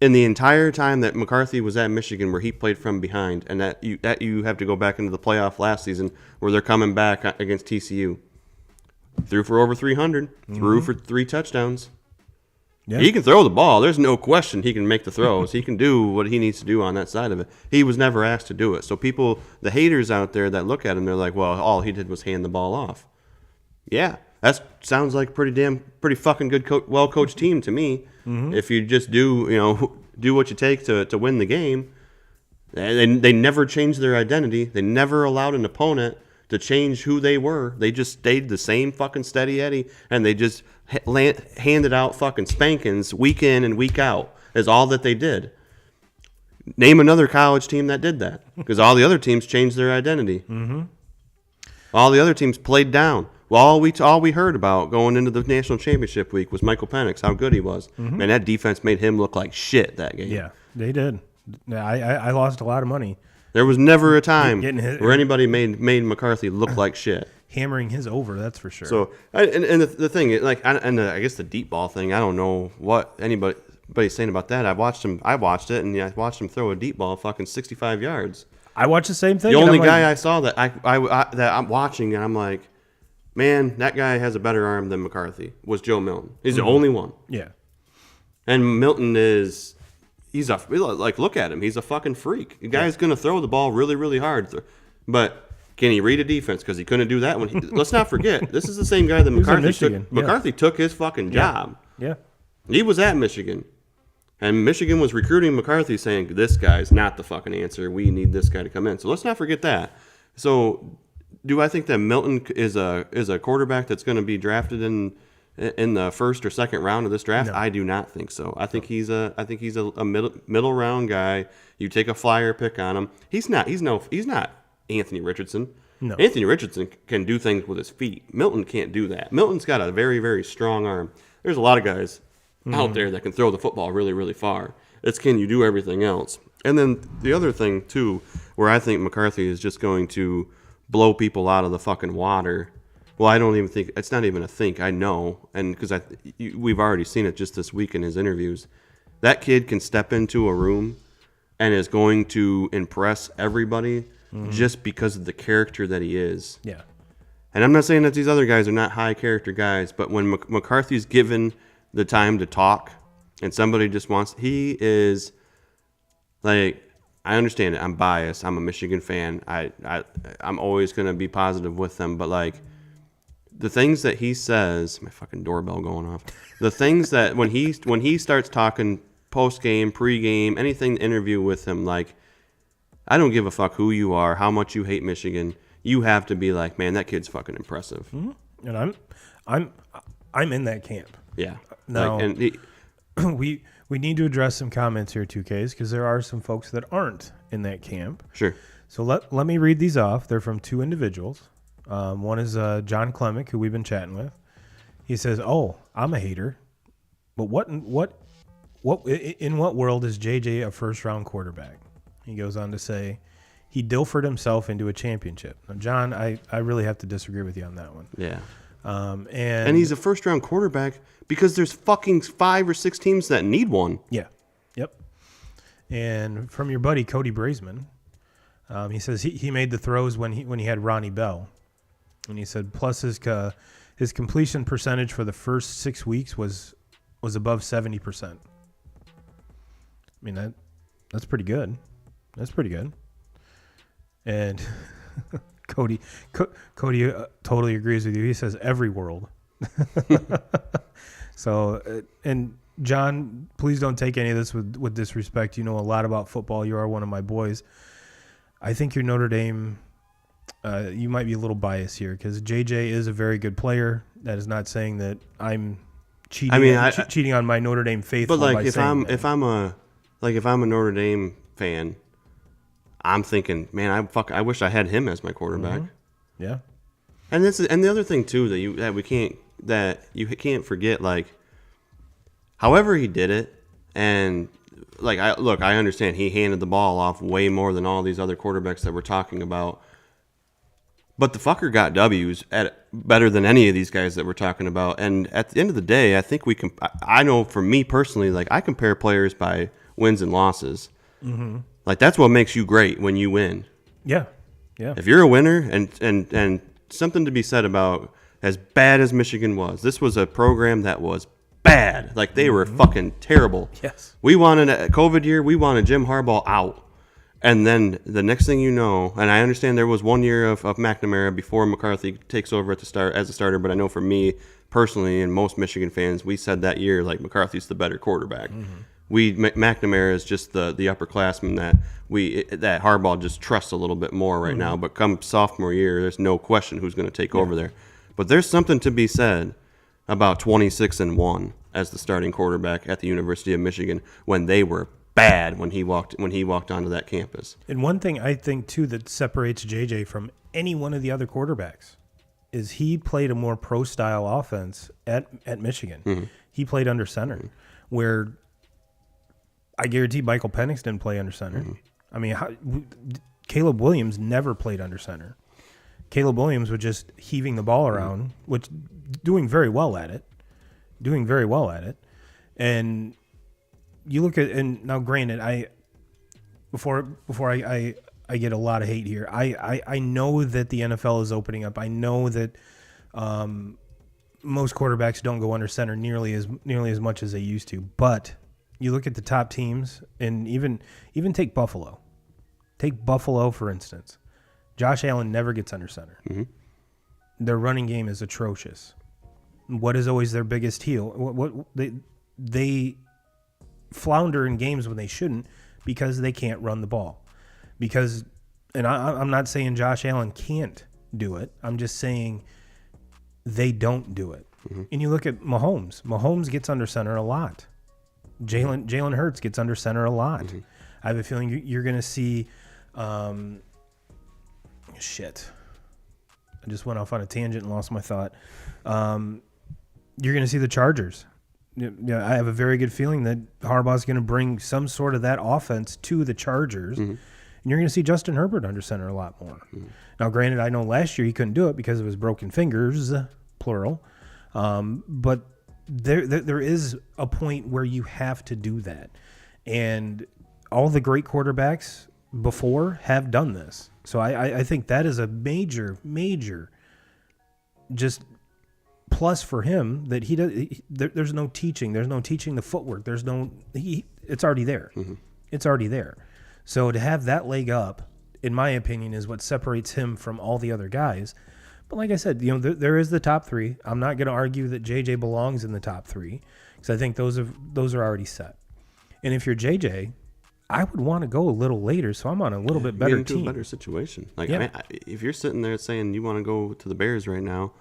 in the entire time that McCarthy was at Michigan where he played from behind, and that you have to go back into the playoff last season where they're coming back against TCU. Threw for over 300, threw for 3 touchdowns. Yeah. He can throw the ball. There's no question he can make the throws. He can do what he needs to do on that side of it. He was never asked to do it. So people, the haters out there that look at him, they're like, well, all he did was hand the ball off. Yeah, that sounds like a pretty fucking good, well-coached team to me. If you just do what you take to win the game. They never changed their identity. They never allowed an opponent to change who they were. They just stayed the same fucking steady Eddie, and they just handed out fucking spankings week in and week out is all that they did. Name another college team that did that, because all the other teams changed their identity. All the other teams played down. Well, all we heard about going into the national championship week was Michael Penix, how good he was. Man, that defense made him look like shit that game. Yeah, they did. I lost a lot of money. There was never a time where anybody made McCarthy look like shit. Hammering his over, that's for sure. So, and the thing, I guess the deep ball thing, I don't know what anybody's saying about that. I watched it, and I watched him throw a deep ball fucking 65 yards. I watched the same thing. The only guy I saw that that I'm watching, and I'm like, man, that guy has a better arm than McCarthy, was Joe Milton. He's the only one. Yeah. And Milton look at him. He's a fucking freak. The guy's going to throw the ball really, really hard. But can he read a defense? Because he couldn't do that. Let's not forget, this is the same guy that McCarthy took. McCarthy took his fucking job. Yeah. He was at Michigan. And Michigan was recruiting McCarthy saying, this guy's not the fucking answer. We need this guy to come in. So let's not forget that. So do I think that Milton is a quarterback that's going to be drafted in the first or second round of this draft? No. I do not think so. I think he's a middle round guy. You take a flyer pick on him. He's not Anthony Richardson. No. Anthony Richardson can do things with his feet. Milton can't do that. Milton's got a very, very strong arm. There's a lot of guys out there that can throw the football really, really far. It's can you do everything else? And then the other thing too, where I think McCarthy is just going to blow people out of the fucking water. Well, I don't even think it's not even a think. I know, and because we've already seen it just this week in his interviews. That kid can step into a room and is going to impress everybody just because of the character that he is. Yeah. And I'm not saying that these other guys are not high character guys, but when McCarthy's given the time to talk, and somebody just he is like. I understand it. I'm biased. I'm a Michigan fan. I'm always going to be positive with them. But, like, the things that he says, my fucking doorbell going off. The things that when he starts talking post-game, pre-game, anything interview with him, like, I don't give a fuck who you are, how much you hate Michigan. You have to be like, man, that kid's fucking impressive. Mm-hmm. And I'm in that camp. Yeah. Now, we need to address some comments here, 2Ks, because there are some folks that aren't in that camp. Sure. So let me read these off. They're from two individuals. One is John Clemick, who we've been chatting with. He says, "Oh, I'm a hater, but in what world is JJ a first-round quarterback?" He goes on to say, "He Dilfered himself into a championship." Now, John, I really have to disagree with you on that one. Yeah. And he's a first-round quarterback because there's fucking 5 or 6 teams that need one. Yeah. Yep. And from your buddy Cody Braisman, he says he made the throws when he had Ronnie Bell, and he said plus his completion percentage for the first 6 weeks was above 70%. I mean that's pretty good. That's pretty good. And Cody totally agrees with you. He says every world. So and John, please don't take any of this with disrespect. You know a lot about football. You are one of my boys. I think your Notre Dame, you might be a little biased here because JJ is a very good player. That is not saying that I'm cheating. Cheating on my Notre Dame faithful. But like if I'm a Notre Dame fan, I'm thinking, man, I wish I had him as my quarterback. Mm-hmm. Yeah. And the other thing too that you can't forget, like, however he did it, and like I understand he handed the ball off way more than all these other quarterbacks that we're talking about. But the fucker got W's at better than any of these guys that we're talking about. And at the end of the day, I think I know for me personally, like, I compare players by wins and losses. Mm-hmm. Like, that's what makes you great when you win. Yeah. Yeah. If you're a winner, and something to be said about, as bad as Michigan was, this was a program that was bad. Like, they were fucking terrible. Yes. We wanted a COVID year. We wanted Jim Harbaugh out. And then the next thing you know, and I understand there was 1 year of McNamara before McCarthy takes over as a starter, but I know for me personally and most Michigan fans, we said that year, like, McCarthy's the better quarterback. Mm-hmm. McNamara is just the upperclassman that Harbaugh just trusts a little bit more right now. But come sophomore year, there's no question who's going to take over there. But there's something to be said about 26-1 as the starting quarterback at the University of Michigan when they were bad when he walked onto that campus. And one thing I think too that separates JJ from any one of the other quarterbacks is he played a more pro style offense at Michigan. Mm-hmm. He played under center, where I guarantee Michael Penix didn't play under center. Mm-hmm. I mean, Caleb Williams never played under center. Caleb Williams was just heaving the ball around, which doing very well at it. And you look at, and now granted, before I get a lot of hate here, I know that the NFL is opening up. I know that most quarterbacks don't go under center nearly as much as they used to. But you look at the top teams, and even take Buffalo. Take Buffalo, for instance. Josh Allen never gets under center. Mm-hmm. Their running game is atrocious. What is always their biggest heel? What they flounder in games when they shouldn't because they can't run the ball. Because, and I'm not saying Josh Allen can't do it. I'm just saying they don't do it. Mm-hmm. And you look at Mahomes. Mahomes gets under center a lot. Jalen Hurts gets under center a lot. Mm-hmm. I have a feeling you're going to see shit. I just went off on a tangent and lost my thought. You're going to see the Chargers. Yeah, I have a very good feeling that Harbaugh's going to bring some sort of that offense to the Chargers. Mm-hmm. And you're going to see Justin Herbert under center a lot more. Mm-hmm. Now, granted, I know last year he couldn't do it because of his broken fingers, plural. But there is a point where you have to do that. And all the great quarterbacks before have done this. So I think that is a major just plus for him that he does. There's no teaching. There's no teaching the footwork. It's already there. Mm-hmm. It's already there. So to have that leg up, in my opinion, is what separates him from all the other guys. But like I said, there is the top three. I'm not going to argue that JJ belongs in the top three because I think those are already set. And if you're JJ, I would want to go a little later, so I'm on a little bit better into team. A better situation. Like, yeah. I mean, if you're sitting there saying you want to go to the Bears right now,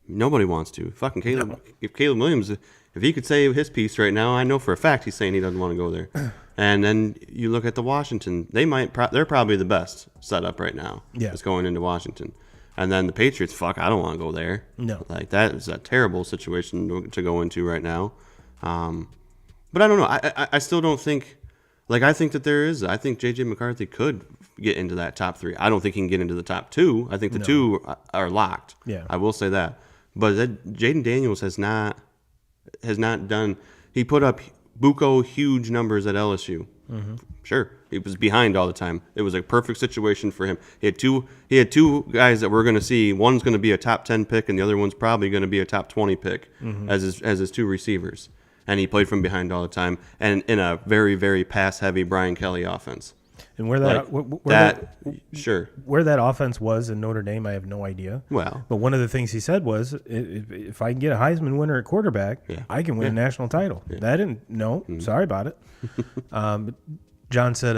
nobody wants to. Fucking Caleb. No. If Caleb Williams, if he could say his piece right now, I know for a fact he's saying he doesn't want to go there. And then you look at the Washington. They're probably the best setup right now. Yeah, it's going into Washington. And then the Patriots. Fuck, I don't want to go there. No, like that is a terrible situation to go into right now. But I don't know. I still don't think. Like, I think that there is. I think J.J. McCarthy could get into that top three. I don't think he can get into the top two. I think the two are locked. Yeah, I will say that. But Jaden Daniels has not done. He put up buco huge numbers at LSU. Mm-hmm. Sure, he was behind all the time. It was a perfect situation for him. He had two guys that we're going to see. One's going to be a top 10 pick, and the other one's probably going to be a top 20 pick as his two receivers. And he played from behind all the time, and in a very, very pass-heavy Brian Kelly offense. And where that where that offense was in Notre Dame, I have no idea. Well, but one of the things he said was, if I can get a Heisman winner at quarterback, I can win a national title. Yeah. That didn't. No, sorry about it. John said,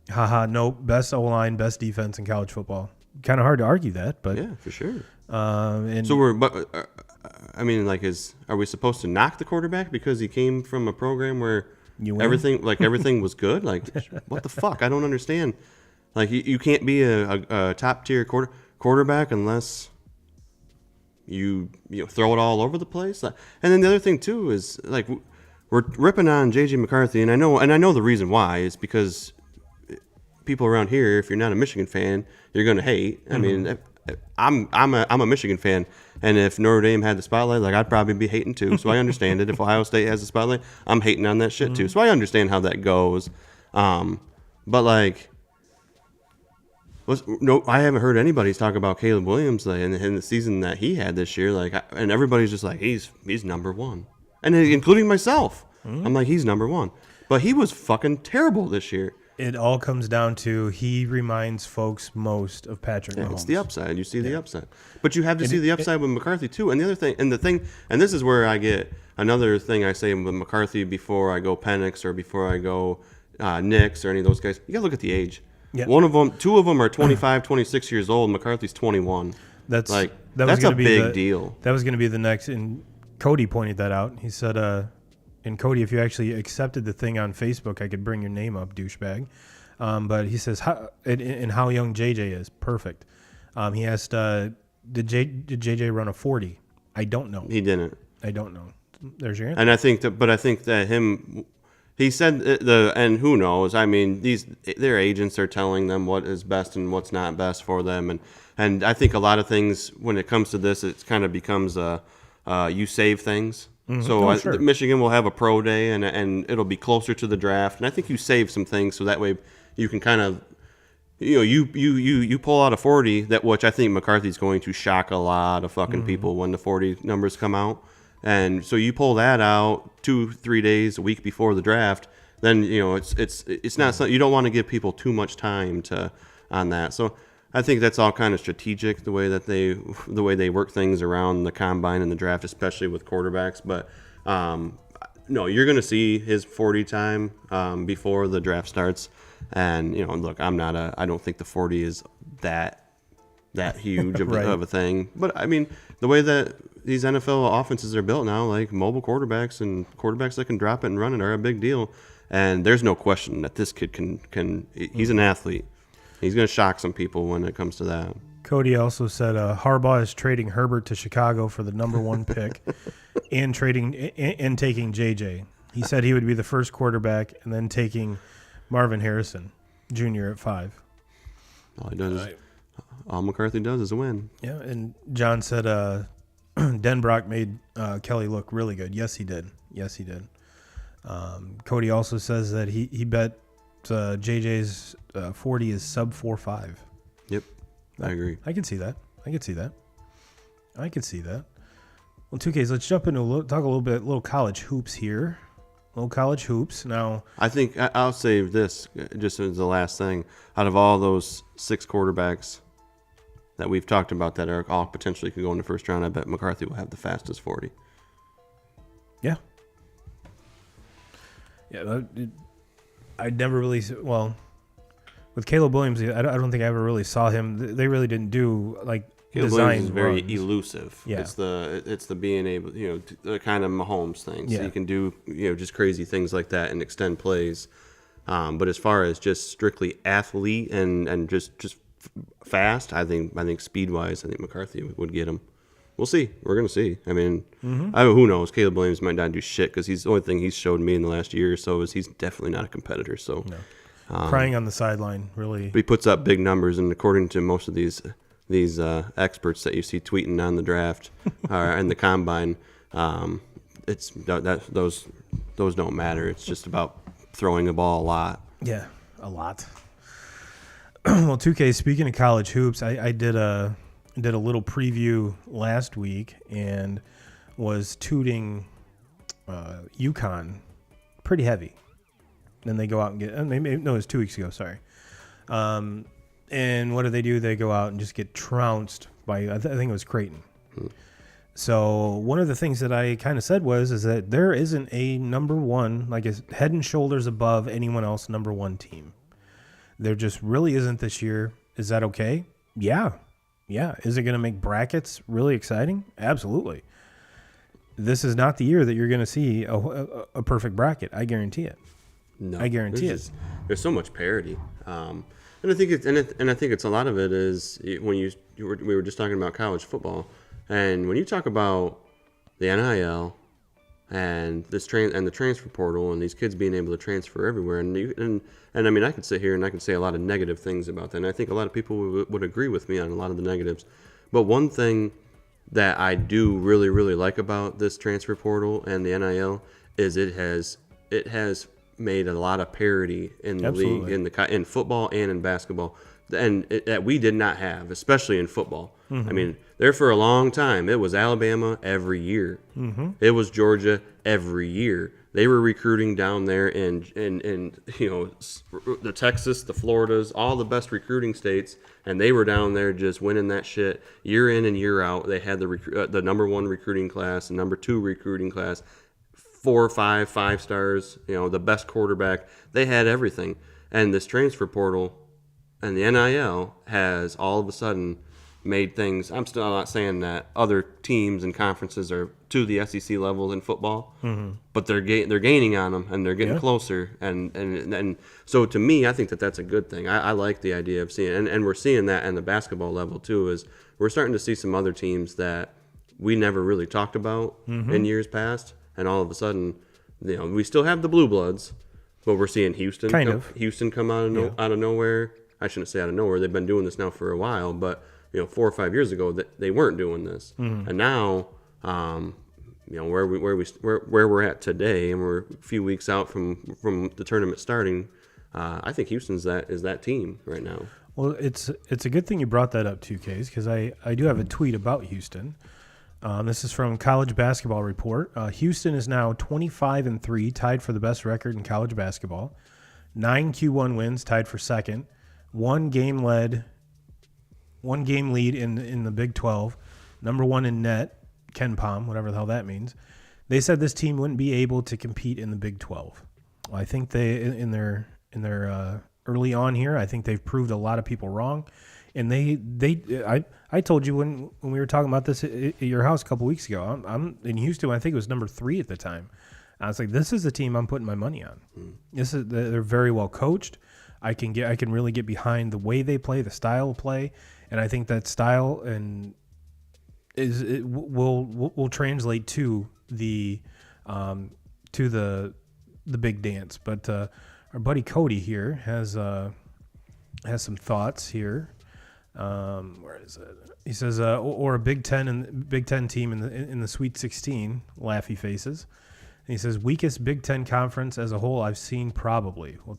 "Haha, nope. Best O-line, best defense in college football." Kind of hard to argue that, but yeah, for sure. And so I mean, like, are we supposed to knock the quarterback because he came from a program where everything was good? Like, what the fuck? I don't understand. Like, you can't be a top tier quarterback unless you throw it all over the place. And then the other thing too is, like, we're ripping on JJ McCarthy, and I know the reason why is because people around here, if you're not a Michigan fan, you're going to hate. I mean, I'm a Michigan fan, and if Notre Dame had the spotlight, like, I'd probably be hating too. So I understand it. If Ohio State has the spotlight, I'm hating on that shit too. So I understand how that goes. But like, I haven't heard anybody talk about Caleb Williams in the season that he had this year. Like, and everybody's just like, he's number one, and including myself. I'm like, he's number one, but he was fucking terrible this year. It all comes down to he reminds folks most of Patrick Mahomes. It's the upside. You see the upside. But you have to see the upside with McCarthy, too. And the other thing, and this is where I get another thing I say with McCarthy before I go Penix or before I go Nix or any of those guys. You got to look at the age. Yeah. Two of them are 25, 26 years old. McCarthy's 21. That's a big deal. That was going to be the next, and Cody pointed that out. He said, and Cody, if you actually accepted the thing on Facebook, I could bring your name up, douchebag. But he says, how young JJ is. Perfect. He asked, did JJ run a 40? I don't know. He didn't. I don't know. There's your answer. And I think that he said and who knows? I mean, their agents are telling them what is best and what's not best for them, and I think a lot of things when it comes to this, it kind of becomes you save things. Mm-hmm. So Michigan will have a pro day, and it'll be closer to the draft. And I think you save some things so that way you can kind of, you pull out a 40 which I think McCarthy's going to shock a lot of fucking people when the 40 numbers come out. And so you pull that out 2-3 days, a week before the draft. Then it's not something, you don't want to give people too much time on that. So I think that's all kind of strategic, the way they work things around the combine and the draft, especially with quarterbacks. But no, you're going to see his 40 time before the draft starts. And look, I don't think the 40 is that huge of, of a thing. But I mean, the way that these NFL offenses are built now, like mobile quarterbacks and quarterbacks that can drop it and run it, are a big deal. And there's no question that this kid can. He's an athlete. He's going to shock some people when it comes to that. Cody also said Harbaugh is trading Herbert to Chicago for the number 1 pick and taking JJ. He said he would be the first quarterback and then taking Marvin Harrison Jr. at 5. All McCarthy does is win. Yeah, and John said Denbrock made Kelly look really good. Yes, he did. Cody also says that he bet JJ's 40 is sub 4.5. Yep, I agree. I can see that. Well, 2Ks, let's jump into talk a little college hoops here. Now, I think I'll say this just as the last thing. Out of all those 6 quarterbacks that we've talked about that are all potentially could go in the first round, I bet McCarthy will have the fastest 40. Yeah. I never really, with Caleb Williams, I don't think I ever really saw him. They really didn't do Caleb Williams is very elusive. Yeah. It's the being able, the kind of Mahomes thing. So you can do, just crazy things like that and extend plays. But as far as just strictly athlete and just fast, I think speed wise, I think McCarthy would get him. We'll see. We're gonna see. I mean, who knows? Caleb Williams might not do shit because the only thing he's showed me in the last year or so is he's definitely not a competitor. So, crying on the sideline, really. But he puts up big numbers, and according to most of these experts that you see tweeting on the draft and the combine, it's those don't matter. It's just about throwing the ball a lot. Yeah, a lot. Well, 2K, speaking of college hoops, I did a little preview last week and was tooting UConn pretty heavy. Then they go out and get it was 2 weeks ago, sorry. And what do? They go out and just get trounced by, I think it was Creighton. So one of the things that I kind of said is that there isn't a number one, like a head and shoulders above anyone else number one team. There just really isn't this year. Is that okay? Yeah. Is it going to make brackets really exciting? Absolutely. This is not the year that you're going to see a perfect bracket. I guarantee it. No, I guarantee it. There's so much parity, and I think it's a lot of it is when we were just talking about college football, and when you talk about the NIL and the transfer portal and these kids being able to transfer everywhere, and I mean I could sit here and I could say a lot of negative things about that, and I think a lot of people would agree with me on a lot of the negatives, but one thing that I do really, really like about this transfer portal and the NIL is it has made a lot of parity in the league, in football and in basketball, and that we did not have, especially in football. I mean, there for a long time, it was Alabama every year. It was Georgia every year. They were recruiting down there in the Texas, the Floridas, all the best recruiting states, and they were down there just winning that shit year in and year out. They had the number one recruiting class, the number two recruiting class, 4 or 5 stars, the best quarterback. They had everything. And this transfer portal and the NIL has all of a sudden made things. I'm still not saying that other teams and conferences are to the SEC level in football, but they're gaining on them and they're getting closer. And so to me, I think that's a good thing. I like the idea of seeing, and we're seeing that in the basketball level too. Is we're starting to see some other teams that we never really talked about in years past, and all of a sudden, we still have the Blue Bloods, but we're seeing Houston come out of nowhere. I shouldn't say out of nowhere. They've been doing this now for a while, but 4 or 5 years ago that they weren't doing this, and now where we're at today, and we're a few weeks out from the tournament starting. I think Houston's is that team right now. Well, it's a good thing you brought that up too, Case, because I do have a tweet about Houston. This is from College Basketball Report. Houston is now 25-3, tied for the best record in college basketball. 9 Q1 wins, tied for second. One game lead in the Big 12. Number one in net, Ken Pom, whatever the hell that means. They said this team wouldn't be able to compete in the Big 12. Well, I think they in their early on here, I think they've proved a lot of people wrong. And I told you when we were talking about this at your house a couple weeks ago. I'm in Houston. I think it was number 3 at the time. I was like, this is the team I'm putting my money on. They're very well coached. I can really get behind the way they play, the style of play, and I think that style will translate to the big dance. But our buddy Cody here has some thoughts here. Where is it? He says, or a Big Ten team in the Sweet 16. Laughy faces. And he says, weakest Big Ten conference as a whole I've seen probably. Well,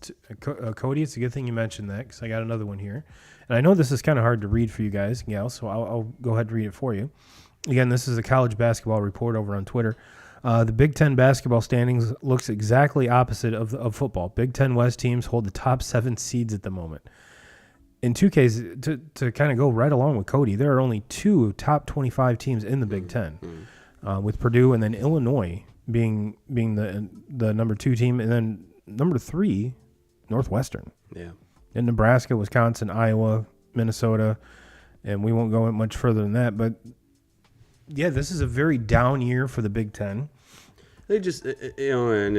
Cody, it's a good thing you mentioned that because I got another one here. And I know this is kind of hard to read for you guys, gals, so I'll go ahead and read it for you. Again, this is a College Basketball Report over on Twitter. The Big Ten basketball standings looks exactly opposite of football. Big Ten West teams hold the top 7 seeds at the moment. In 2Ks, to kind of go right along with Cody, there are only 2 top 25 teams in the Big Ten, with Purdue and then Illinois being the number 2 team, and then number 3, Northwestern. Yeah. And Nebraska, Wisconsin, Iowa, Minnesota, and we won't go much further than that. But yeah, this is a very down year for the Big Ten. They just and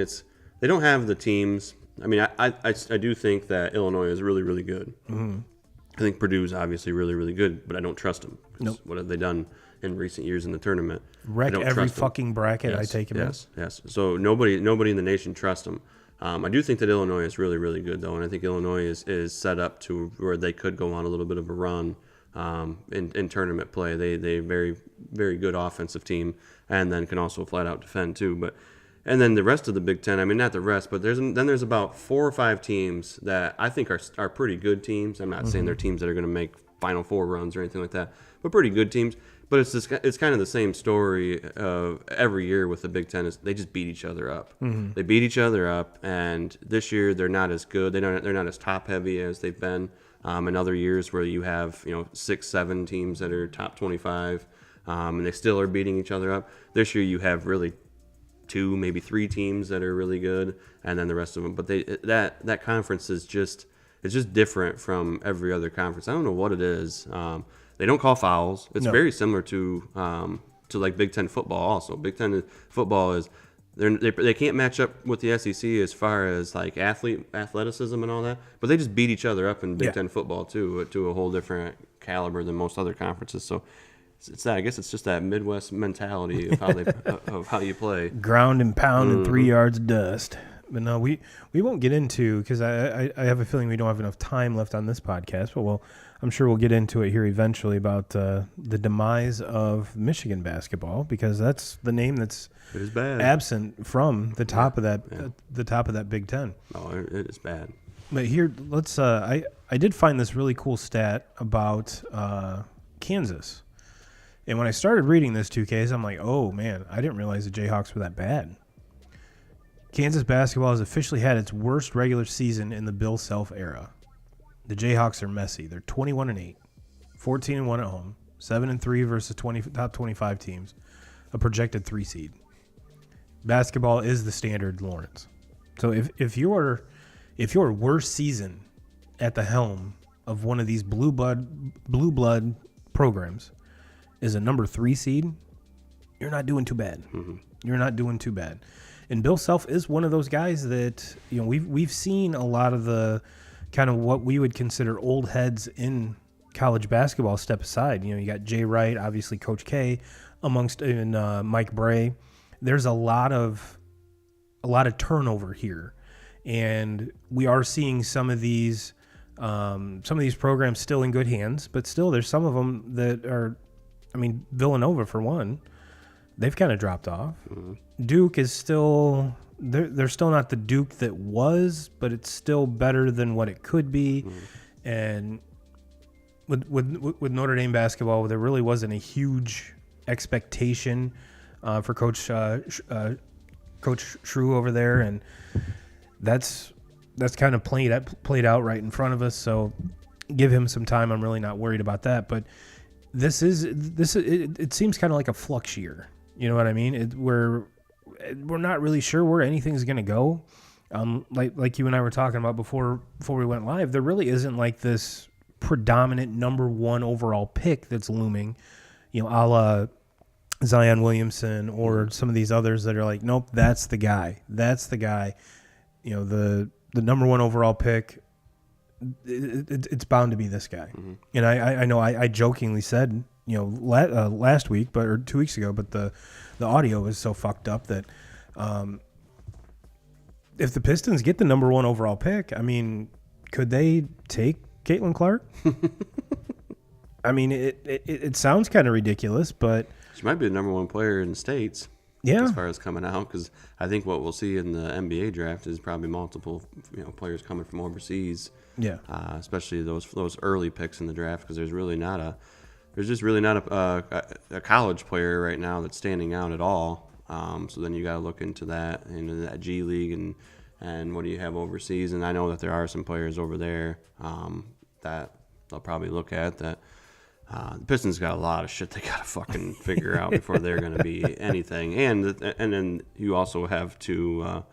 they don't have the teams. I mean, I do think that Illinois is really, really good. I think Purdue's obviously really, really good, but I don't trust them. Nope. What have they done in recent years in the tournament? Wreck every fucking bracket I take them in. Yes. So nobody in the nation trusts them. I do think that Illinois is really, really good, though, and I think Illinois is set up to where they could go on a little bit of a run in tournament play. They very, very good offensive team, and then can also flat out defend too. And then the rest of the Big Ten, I mean, not the rest, but there's about 4 or 5 teams that I think are pretty good teams. I'm not saying they're teams that are going to make Final Four runs or anything like that, but pretty good teams. But it's kind of the same story of every year with the Big Ten. Is they just beat each other up. Mm-hmm. They beat each other up, and this year they're not as good. They're not as top heavy as they've been in other years where you have 6, 7 teams that are top 25, and they still are beating each other up. This year you have really 2, maybe 3 teams that are really good, and then the rest of them. But that conference is just different from every other conference. I don't know what it is. They don't call fouls. It's very similar to like Big Ten football. Also, Big Ten football is they can't match up with the SEC as far as like athleticism and all that. But they just beat each other up in Big Ten football too, to a whole different caliber than most other conferences. So it's that. I guess it's just that Midwest mentality of how of how you play. Ground and pound and 3 yards of dust. But no, we won't get into, because I have a feeling we don't have enough time left on this podcast. But I'm sure we'll get into it here eventually about the demise of Michigan basketball, because that's the name that's absent from the top of that Big Ten. Oh, it is bad. But here, let's. I did find this really cool stat about Kansas, and when I started reading this 2Ks, I'm like, oh man, I didn't realize the Jayhawks were that bad. Kansas basketball has officially had its worst regular season in the Bill Self era. The Jayhawks are messy. They're 21-8, 14-1 at home, 7-3 versus top 25 teams, a projected 3 seed. Basketball is the standard, Lawrence. So if your worst season at the helm of one of these blue blood programs is a number 3 seed, you're not doing too bad. Mm-hmm. You're not doing too bad. And Bill Self is one of those guys that, we've seen a lot of the kind of what we would consider old heads in college basketball step aside. You got Jay Wright, obviously Coach K, amongst even Mike Bray. There's a lot of turnover here, and we are seeing some of these programs still in good hands, but still there's some of them that are, Villanova for one, they've kind of dropped off. Mm-hmm. Duke is still they're still not the Duke that was, but it's still better than what it could be. Mm-hmm. And with Notre Dame basketball, there really wasn't a huge expectation for Coach Shrew over there, and that's kind of played out right in front of us. So give him some time. I'm really not worried about that. But it seems kind of like a flux year. You know what I mean? We're not really sure where anything's going to go. Like you and I were talking about before we went live, there really isn't like this predominant number 1 overall pick that's looming, a la Zion Williamson or some of these others that are like, nope, that's the guy. That's the guy. The number 1 overall pick, it's bound to be this guy. Mm-hmm. And I know I jokingly said, last week, or 2 weeks ago, but the audio is so fucked up that if the Pistons get the number 1 overall pick, could they take Caitlin Clark? It sounds kind of ridiculous, but she might be the number 1 player in the States. Yeah, as far as coming out, because I think what we'll see in the NBA draft is probably multiple players coming from overseas. Yeah, especially those early picks in the draft, because there's just really not a college player right now that's standing out at all. So then you got to look into that G League and what do you have overseas. And I know that there are some players over there that they'll probably look at that. The Pistons got a lot of shit they got to fucking figure out before they're going to be anything. And then you also have to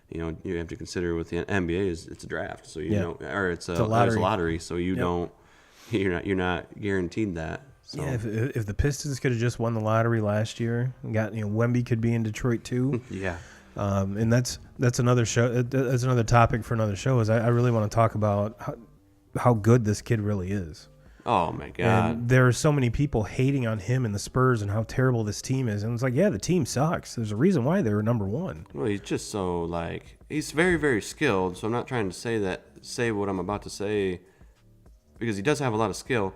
you have to consider with the NBA it's a draft, so it's a lottery, so you're not guaranteed that. So. Yeah, if the Pistons could have just won the lottery last year, and got Wemby could be in Detroit too. Yeah, and that's another show. That's another topic for another show. Is I really want to talk about how good this kid really is. Oh my God! And there are so many people hating on him and the Spurs and how terrible this team is, and it's like, yeah, the team sucks. There's a reason why they were number 1. Well, he's just so he's very, very skilled. So I'm not trying to say what I'm about to say, because he does have a lot of skill.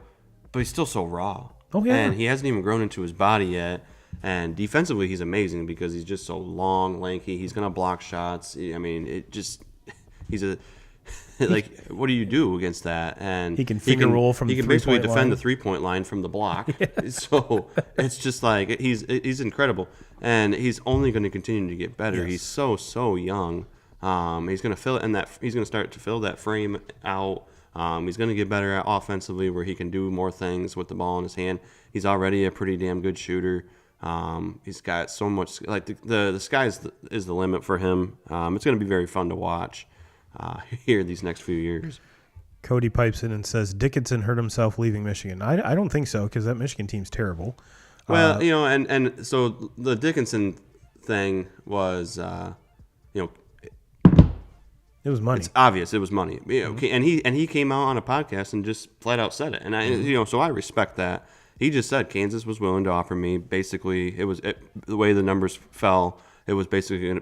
But he's still so raw. Oh, yeah. And he hasn't even grown into his body yet. And defensively, he's amazing because he's just so long, lanky. He's going to block shots. He's like, what do you do against that? And he can finger roll from he the can basically three-point defend line. the 3-point line from the block. So it's just like he's incredible, and he's only going to continue to get better. Yes. He's so young. He's going to fill it in that. He's going to start to fill that frame out. He's going to get better at offensively, where he can do more things with the ball in his hand. He's already a pretty damn good shooter. He's got so much. Like the sky is the limit for him. It's going to be very fun to watch here these next few years. Cody pipes in and says Dickinson hurt himself leaving Michigan. I don't think so, because that Michigan team's terrible. Well, and so the Dickinson thing was, It was money. it's obvious it was money. And he came out on a podcast and just flat out said it. And so I respect that. He just said Kansas was willing to offer me. Basically, the way the numbers fell, it was basically going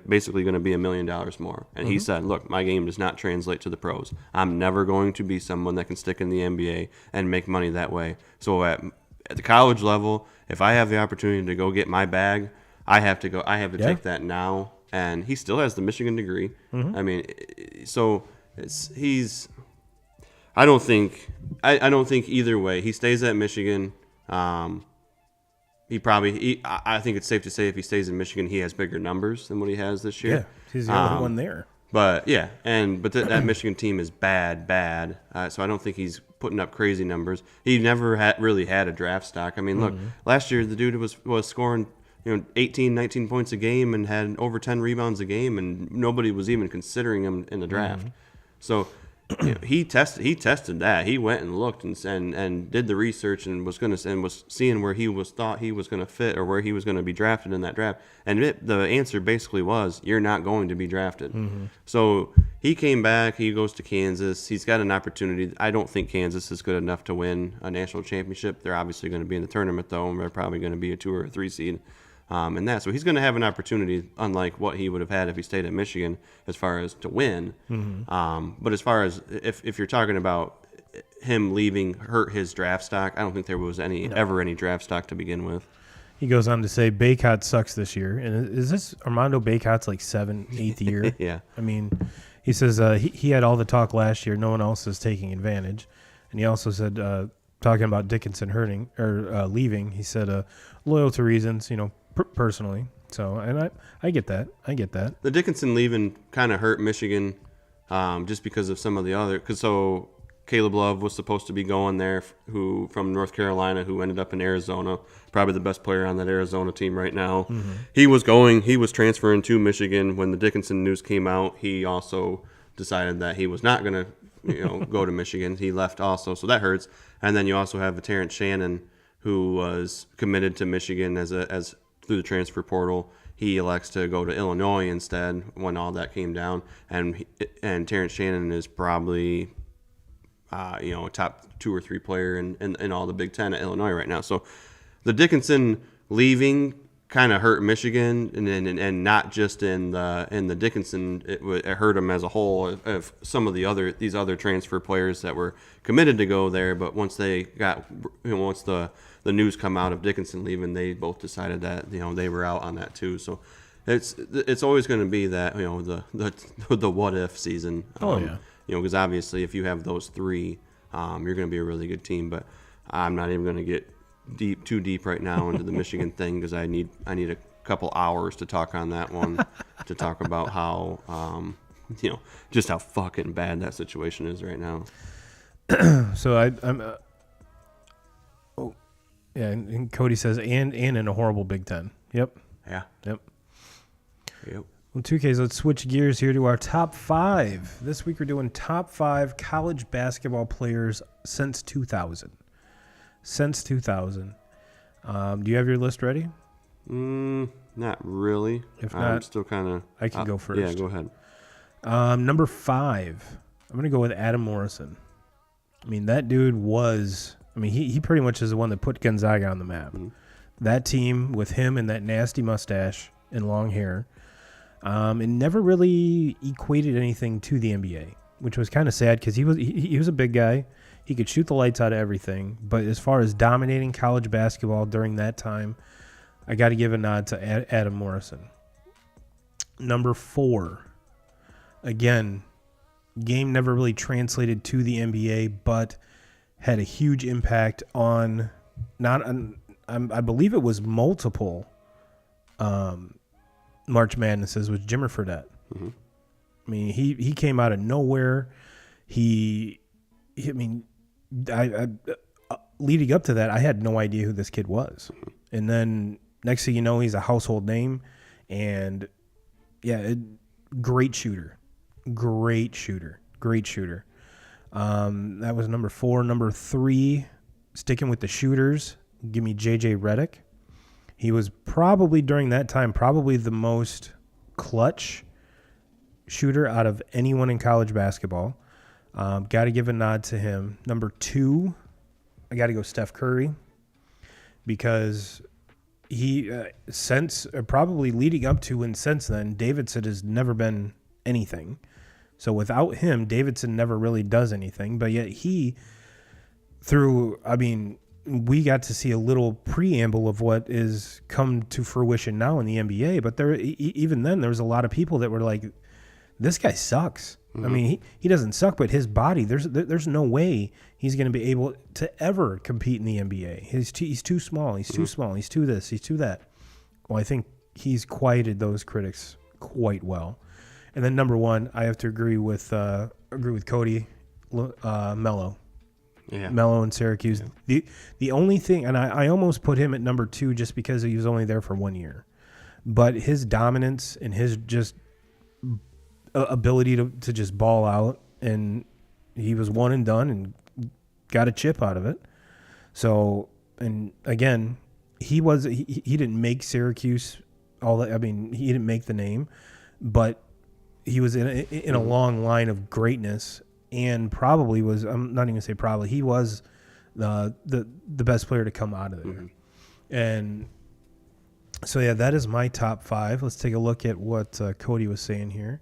to be $1 million more. And he said, "Look, my game does not translate to the pros. I'm never going to be someone that can stick in the NBA and make money that way. So at the college level, if I have the opportunity to go get my bag, I have to go. I have to take that now." And he still has the Michigan degree. I mean, so he's. I don't think either way he stays at Michigan. I think it's safe to say if he stays in Michigan, he has bigger numbers than what he has this year. Yeah, he's the only one there. But yeah, that Michigan team is bad. So I don't think he's putting up crazy numbers. He never really had a draft stock. I mean, look, last year the dude was scoring 18, 19 points a game and had over 10 rebounds a game, and nobody was even considering him in the draft. So he tested that. He went and looked and did the research and was seeing where thought he was going to fit or where he was going to be drafted in that draft. And the answer basically was, you're not going to be drafted. So he came back. He goes to Kansas. He's got an opportunity. I don't think Kansas is good enough to win a national championship. They're obviously going to be in the tournament, though, and they're probably going to be a 2 or a 3 seed. So he's going to have an opportunity, unlike what he would have had if he stayed at Michigan, as far as to win. But as far as if you're talking about him leaving hurt his draft stock, I don't think there was ever any draft stock to begin with. He goes on to say Baycott sucks this year. And is this Armando Baycott's like 8th year? Yeah. I mean, he says he had all the talk last year. No one else is taking advantage. And he also said, talking about Dickinson leaving, he said loyal to reasons, personally. So, and I get that. The Dickinson leaving kind of hurt Michigan just because of some of the other. So Caleb Love was supposed to be going there, from North Carolina, who ended up in Arizona, probably the best player on that Arizona team right now. He was transferring to Michigan. When the Dickinson news came out, he also decided that he was not going to go to Michigan. He left also, so that hurts. And then you also have Terrence Shannon, who was committed to Michigan as through the transfer portal. He elects to go to Illinois instead when all that came down, and Terrence Shannon is probably a top 2 or 3 player in all the Big Ten at Illinois right now. So the Dickinson leaving kind of hurt Michigan, and not just in the Dickinson, it hurt them as a whole. Of some of these other transfer players that were committed to go there, but once they got once the news come out of Dickinson leaving, they both decided that they were out on that too. So it's always going to be that the what if season. Because obviously if you have those 3, you're going to be a really good team. But I'm not even going to get too deep right now into the Michigan thing, because I need a couple hours to talk on that one, to talk about how just how fucking bad that situation is right now. So I'm and Cody says and in a horrible Big Ten. Yep. Yeah. Yep. Well, 2Ks, let's switch gears here to our top 5. This week we're doing top 5 college basketball players since 2000. Since 2000. Do you have your list ready? Not really. If not, I'm still kind of. I can go first. Yeah, go ahead. Number 5, I'm going to go with Adam Morrison. I mean, that dude was... I mean, he pretty much is the one that put Gonzaga on the map. That team with him and that nasty mustache and long hair, it never really equated anything to the NBA, which was kind of sad because he was a big guy. He could shoot the lights out of everything. But as far as dominating college basketball during that time, I got to give a nod to Adam Morrison. Number 4, again, game never really translated to the NBA, but had a huge impact on I believe it was multiple March Madnesses, was Jimmer Fredette. Mm-hmm. I mean, he came out of nowhere. I leading up to that, I had no idea who this kid was. Mm-hmm. And then next thing you know, he's a household name. And, yeah, great shooter. That was number 4. Number 3, sticking with the shooters, give me J.J. Redick. He was probably, during that time, the most clutch shooter out of anyone in college basketball. Got to give a nod to him. Number 2, I got to go Steph Curry, because he, probably leading up to and since then, Davidson has never been anything. So without him, Davidson never really does anything. But yet we got to see a little preamble of what is come to fruition now in the NBA. But even then, there was a lot of people that were like, this guy sucks. Mm-hmm. I mean, he doesn't suck, but his body, there's no way he's going to be able to ever compete in the NBA. He's too small. He's too small. He's too this. He's too that. Well, I think he's quieted those critics quite well. And then number 1, I have to agree with Cody, Melo. Yeah. Melo in Syracuse. Yeah. The only thing, and I almost put him at number 2 just because he was only there for 1 year, but his dominance and his just ability to just ball out, and he was one and done and got a chip out of it. So, and again, he didn't make Syracuse all that. I mean, he didn't make the name, but he was in a long line of greatness, and probably was, I'm not even gonna say probably, he was the best player to come out of there. Mm-hmm. And so yeah, that is my top 5. Let's take a look at what Cody was saying here.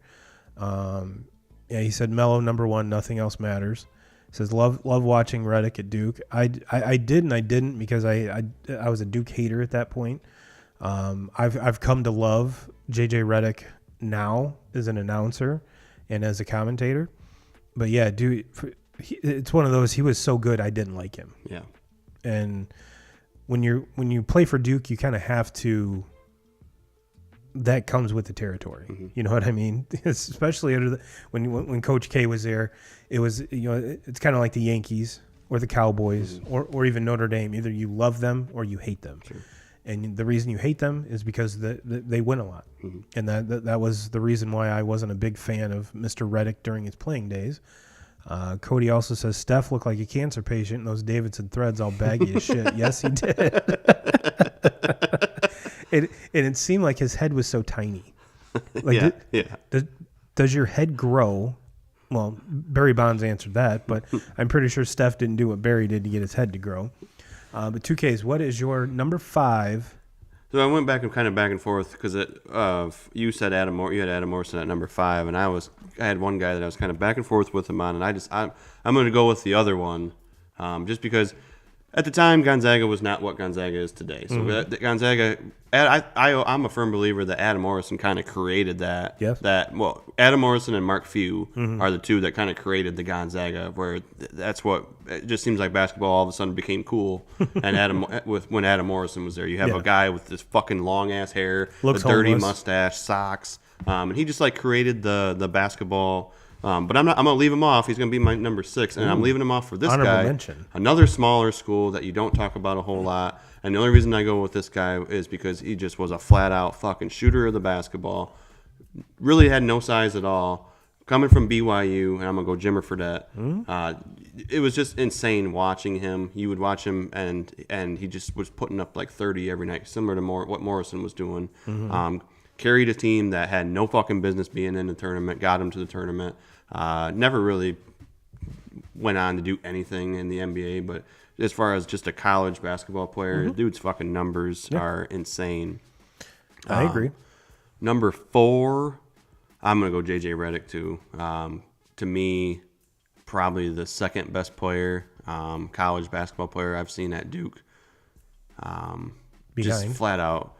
He said Melo number 1, nothing else matters. He says love watching Redick at Duke. I did and I didn't, because I was a Duke hater at that point. I've come to love J.J. Redick now as an announcer and as a commentator. But yeah, dude, it's one of those, he was so good I didn't like him. Yeah. And when you play for Duke, you kind of have to, that comes with the territory. Mm-hmm. You know what I mean? Especially when Coach K was there, it was, it's kind of like the Yankees or the Cowboys, mm-hmm. or even Notre Dame. Either you love them or you hate them. Sure. And the reason you hate them is because they win a lot. Mm-hmm. And that was the reason why I wasn't a big fan of Mr. Redick during his playing days. Cody also says Steph looked like a cancer patient in those Davidson threads, all baggy as shit. Yes, he did. It seemed like his head was so tiny. Like, does your head grow? Well, Barry Bonds answered that, but I'm pretty sure Steph didn't do what Barry did to get his head to grow. But 2Ks, what is your number 5? So I went back and forth because you said you had Adam Morrison at number 5, and I had one guy that I was kind of back and forth with him on, and I'm going to go with the other one, just because at the time Gonzaga was not what Gonzaga is today. So mm-hmm. Gonzaga, I'm a firm believer that Adam Morrison kind of created that. Yes. Adam Morrison and Mark Few mm-hmm. are the two that kind of created the Gonzaga, where that's what it just seems like basketball all of a sudden became cool. And when Adam Morrison was there, you have a guy with this fucking long ass hair, looks a dirty homeless. mustache, socks, and he just like created the basketball. But I'm gonna leave him off. He's gonna be my number 6, and I'm leaving him off for this Honorable guy. Mention. Another smaller school that you don't talk about a whole lot. And the only reason I go with this guy is because he just was a flat out fucking shooter of the basketball. Really had no size at all. Coming from BYU, and I'm gonna go Jimmer Fredette. Mm-hmm. It was just insane watching him. You would watch him, and he just was putting up like 30 every night, similar to what Morrison was doing. Mm-hmm. Carried a team that had no fucking business being in the tournament, got him to the tournament. Never really went on to do anything in the NBA, but as far as just a college basketball player, mm-hmm. dude's fucking numbers are insane. I agree. Number 4, I'm going to go J.J. Redick too. To me, probably the second best player, college basketball player I've seen at Duke. Just flat out.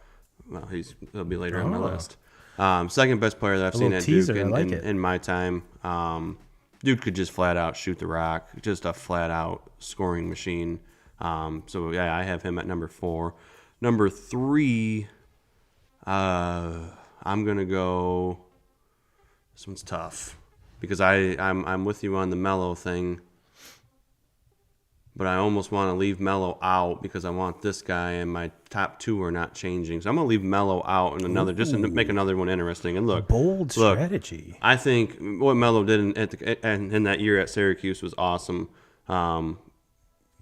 Well, he'll be later on my list. Second best player that I've seen at Duke in my time. dude could just flat out shoot the rock, just a flat out scoring machine. So yeah, I have him at number 4. Number 3, I'm gonna go. This one's tough because I'm with you on the Melo thing, but I almost want to leave Melo out because I want this guy, and my top 2 are not changing. So I'm gonna leave Melo out and another just to make another one interesting. And look, bold strategy. I think what Melo did in that year at Syracuse was awesome.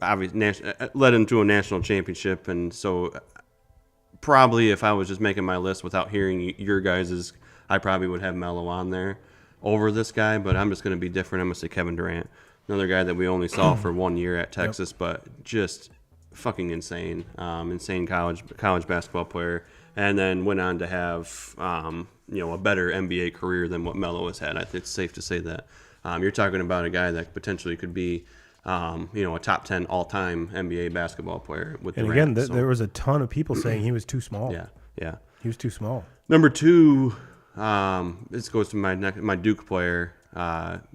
Obviously, led into a national championship, and so probably if I was just making my list without hearing your guys's, I probably would have Melo on there over this guy. But I'm just going to be different. I'm going to say Kevin Durant, another guy that we only saw for 1 year at Texas, but just fucking insane, insane college basketball player, and then went on to have a better NBA career than what Melo has had. I think it's safe to say that. You're talking about a guy that potentially could be a top 10 all-time NBA basketball player with and Durant. again, there was a ton of people saying he was too small. Yeah. He was too small. Number 2, this goes to my Duke player,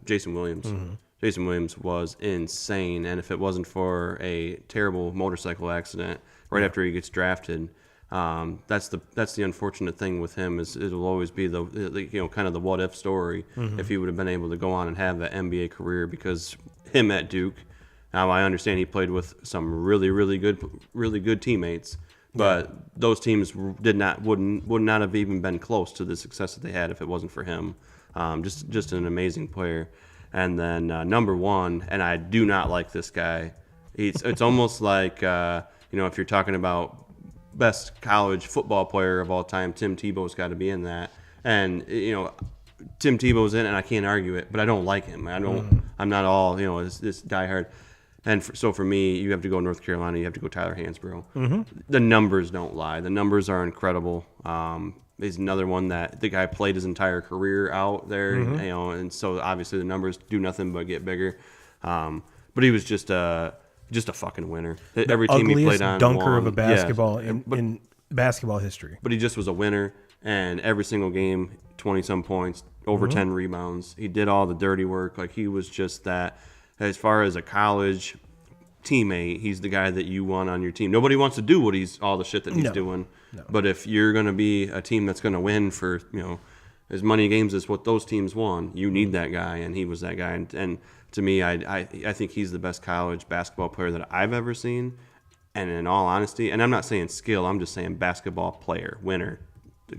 Jason Williams. Mm-hmm. Jason Williams was insane, and if it wasn't for a terrible motorcycle accident right after he gets drafted, that's the unfortunate thing with him is it'll always be the kind of the what if story if he would have been able to go on and have that NBA career, because him at Duke, now I understand he played with some really good teammates, but those teams would not have even been close to the success that they had if it wasn't for him. Just an amazing player. And then number 1, and I do not like this guy. It's almost like if you're talking about best college football player of all time, Tim Tebow's got to be in that. And Tim Tebow's in it, and I can't argue it, but I don't like him. I'm not all this diehard. And so for me, you have to go North Carolina. You have to go Tyler Hansbrough. Mm-hmm. The numbers don't lie. The numbers are incredible. He's another one that the guy played his entire career out there, and so obviously the numbers do nothing but get bigger. But he was just a fucking winner. Every team he played on, dunker won. Of a basketball in basketball history. But he just was a winner, and every single game, 20-some points, over 10 rebounds. He did all the dirty work. Like, he was just that. As far as a college teammate, he's the guy that you want on your team. Nobody wants to do all the shit that he's doing. No. But if you're going to be a team that's going to win for as many games as what those teams won, you need that guy, and he was that guy. And to me, I think he's the best college basketball player that I've ever seen. And in all honesty, and I'm not saying skill, I'm just saying basketball player, winner.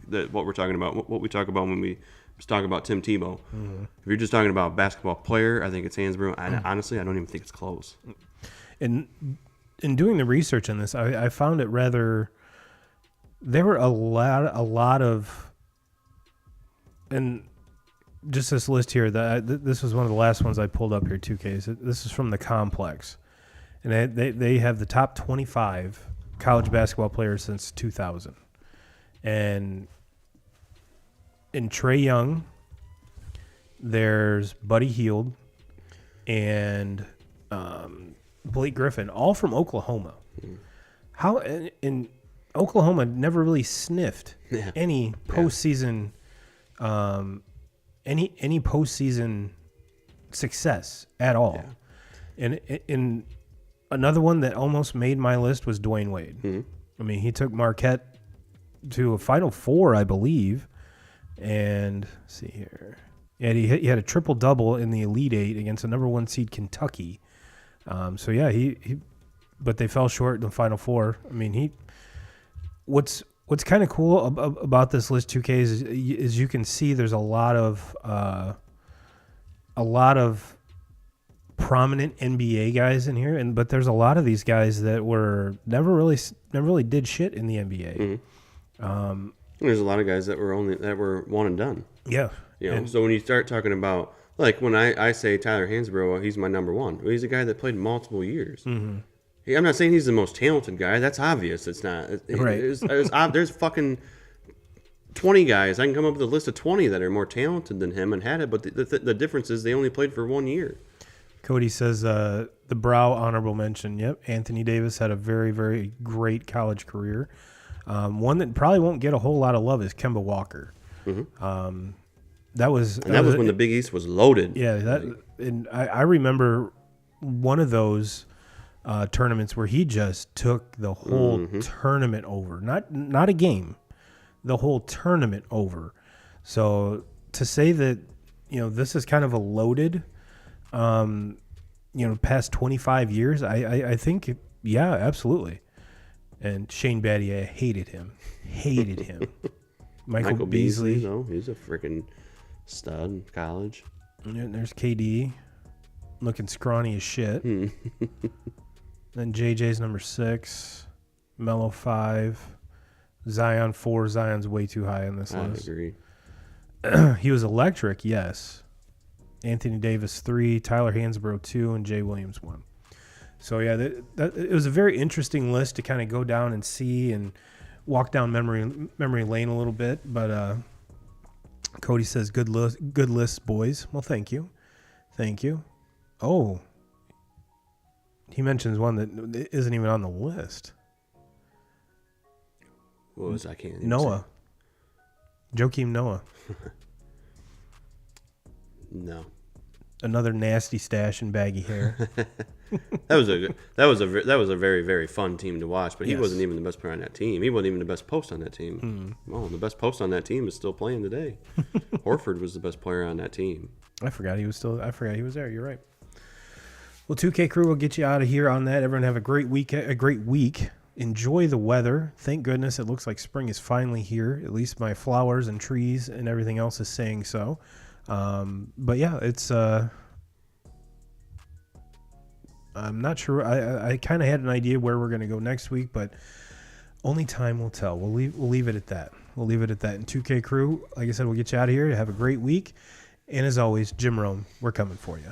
What we're talking about, what we talk about when we talk about Tim Tebow. Mm-hmm. If you're just talking about basketball player, I think it's Hansbrough. Honestly, I don't even think it's close. In doing the research on this, I found it rather. There were a lot of, and just this list here. This was one of the last ones I pulled up here. 2Ks. This is from the Complex, and they have the top 25 college basketball players since 2000, and in Trae Young, there's Buddy Hield and Blake Griffin, all from Oklahoma. How in Oklahoma never really sniffed any postseason, any postseason success at all. Yeah. And another one that almost made my list was Dwayne Wade. Mm-hmm. I mean, he took Marquette to a Final Four, I believe. And let's see here. Yeah, he had a triple-double in the Elite Eight against the number 1 seed Kentucky. So yeah, he but they fell short in the Final Four. I mean, what's kind of cool about this list, 2K, is you can see there's a lot of prominent NBA guys in here, but there's a lot of these guys that were never really did shit in the NBA. Mm-hmm. There's a lot of guys that were one and done. Yeah. So when you start talking about, like, when I say Tyler Hansbrough, he's my number 1. Well, he's a guy that played multiple years. Mm-hmm. I'm not saying he's the most talented guy. That's obvious. It's not. Right. There's fucking 20 guys. I can come up with a list of 20 that are more talented than him and had it, but the difference is they only played for 1 year. Cody says the Brow honorable mention. Yep, Anthony Davis had a very, very great college career. One that probably won't get a whole lot of love is Kemba Walker. Mm-hmm. That was when the Big East was loaded. Yeah, and I remember one of those tournaments where he just took the whole tournament over. Not a game, the whole tournament over. So to say that, this is kind of a loaded, past 25 years, I think, yeah, absolutely. And Shane Battier hated him. Michael Beasley. No, he's a freaking stud in college. And there's KD, looking scrawny as shit. Then JJ's number 6, Melo 5, Zion 4. Zion's way too high on this list. I agree. He was electric, yes. Anthony Davis 3, Tyler Hansbrough 2, and Jay Williams 1. So yeah, it was a very interesting list to kind of go down and see and walk down memory lane a little bit. But Cody says good list, boys. Well, thank you. Oh, he mentions one that isn't even on the list. What was I can't even Noah. Joakim Noah. No. Another nasty stash and baggy hair. that was a very, very fun team to watch, but he Yes. wasn't even the best player on that team. He wasn't even the best post on that team. Well, the best post on that team is still playing today. Horford was the best player on that team. I forgot he was there. You're right. Well, 2K Crew will get you out of here on that. Everyone have a great week. Enjoy the weather. Thank goodness it looks like spring is finally here. At least my flowers and trees and everything else is saying so. But yeah, it's I'm not sure. I kind of had an idea where we're going to go next week, but only time will tell. We'll leave it at that. And 2K Crew, like I said, we'll get you out of here. Have a great week. And as always, Jim Rome, we're coming for you.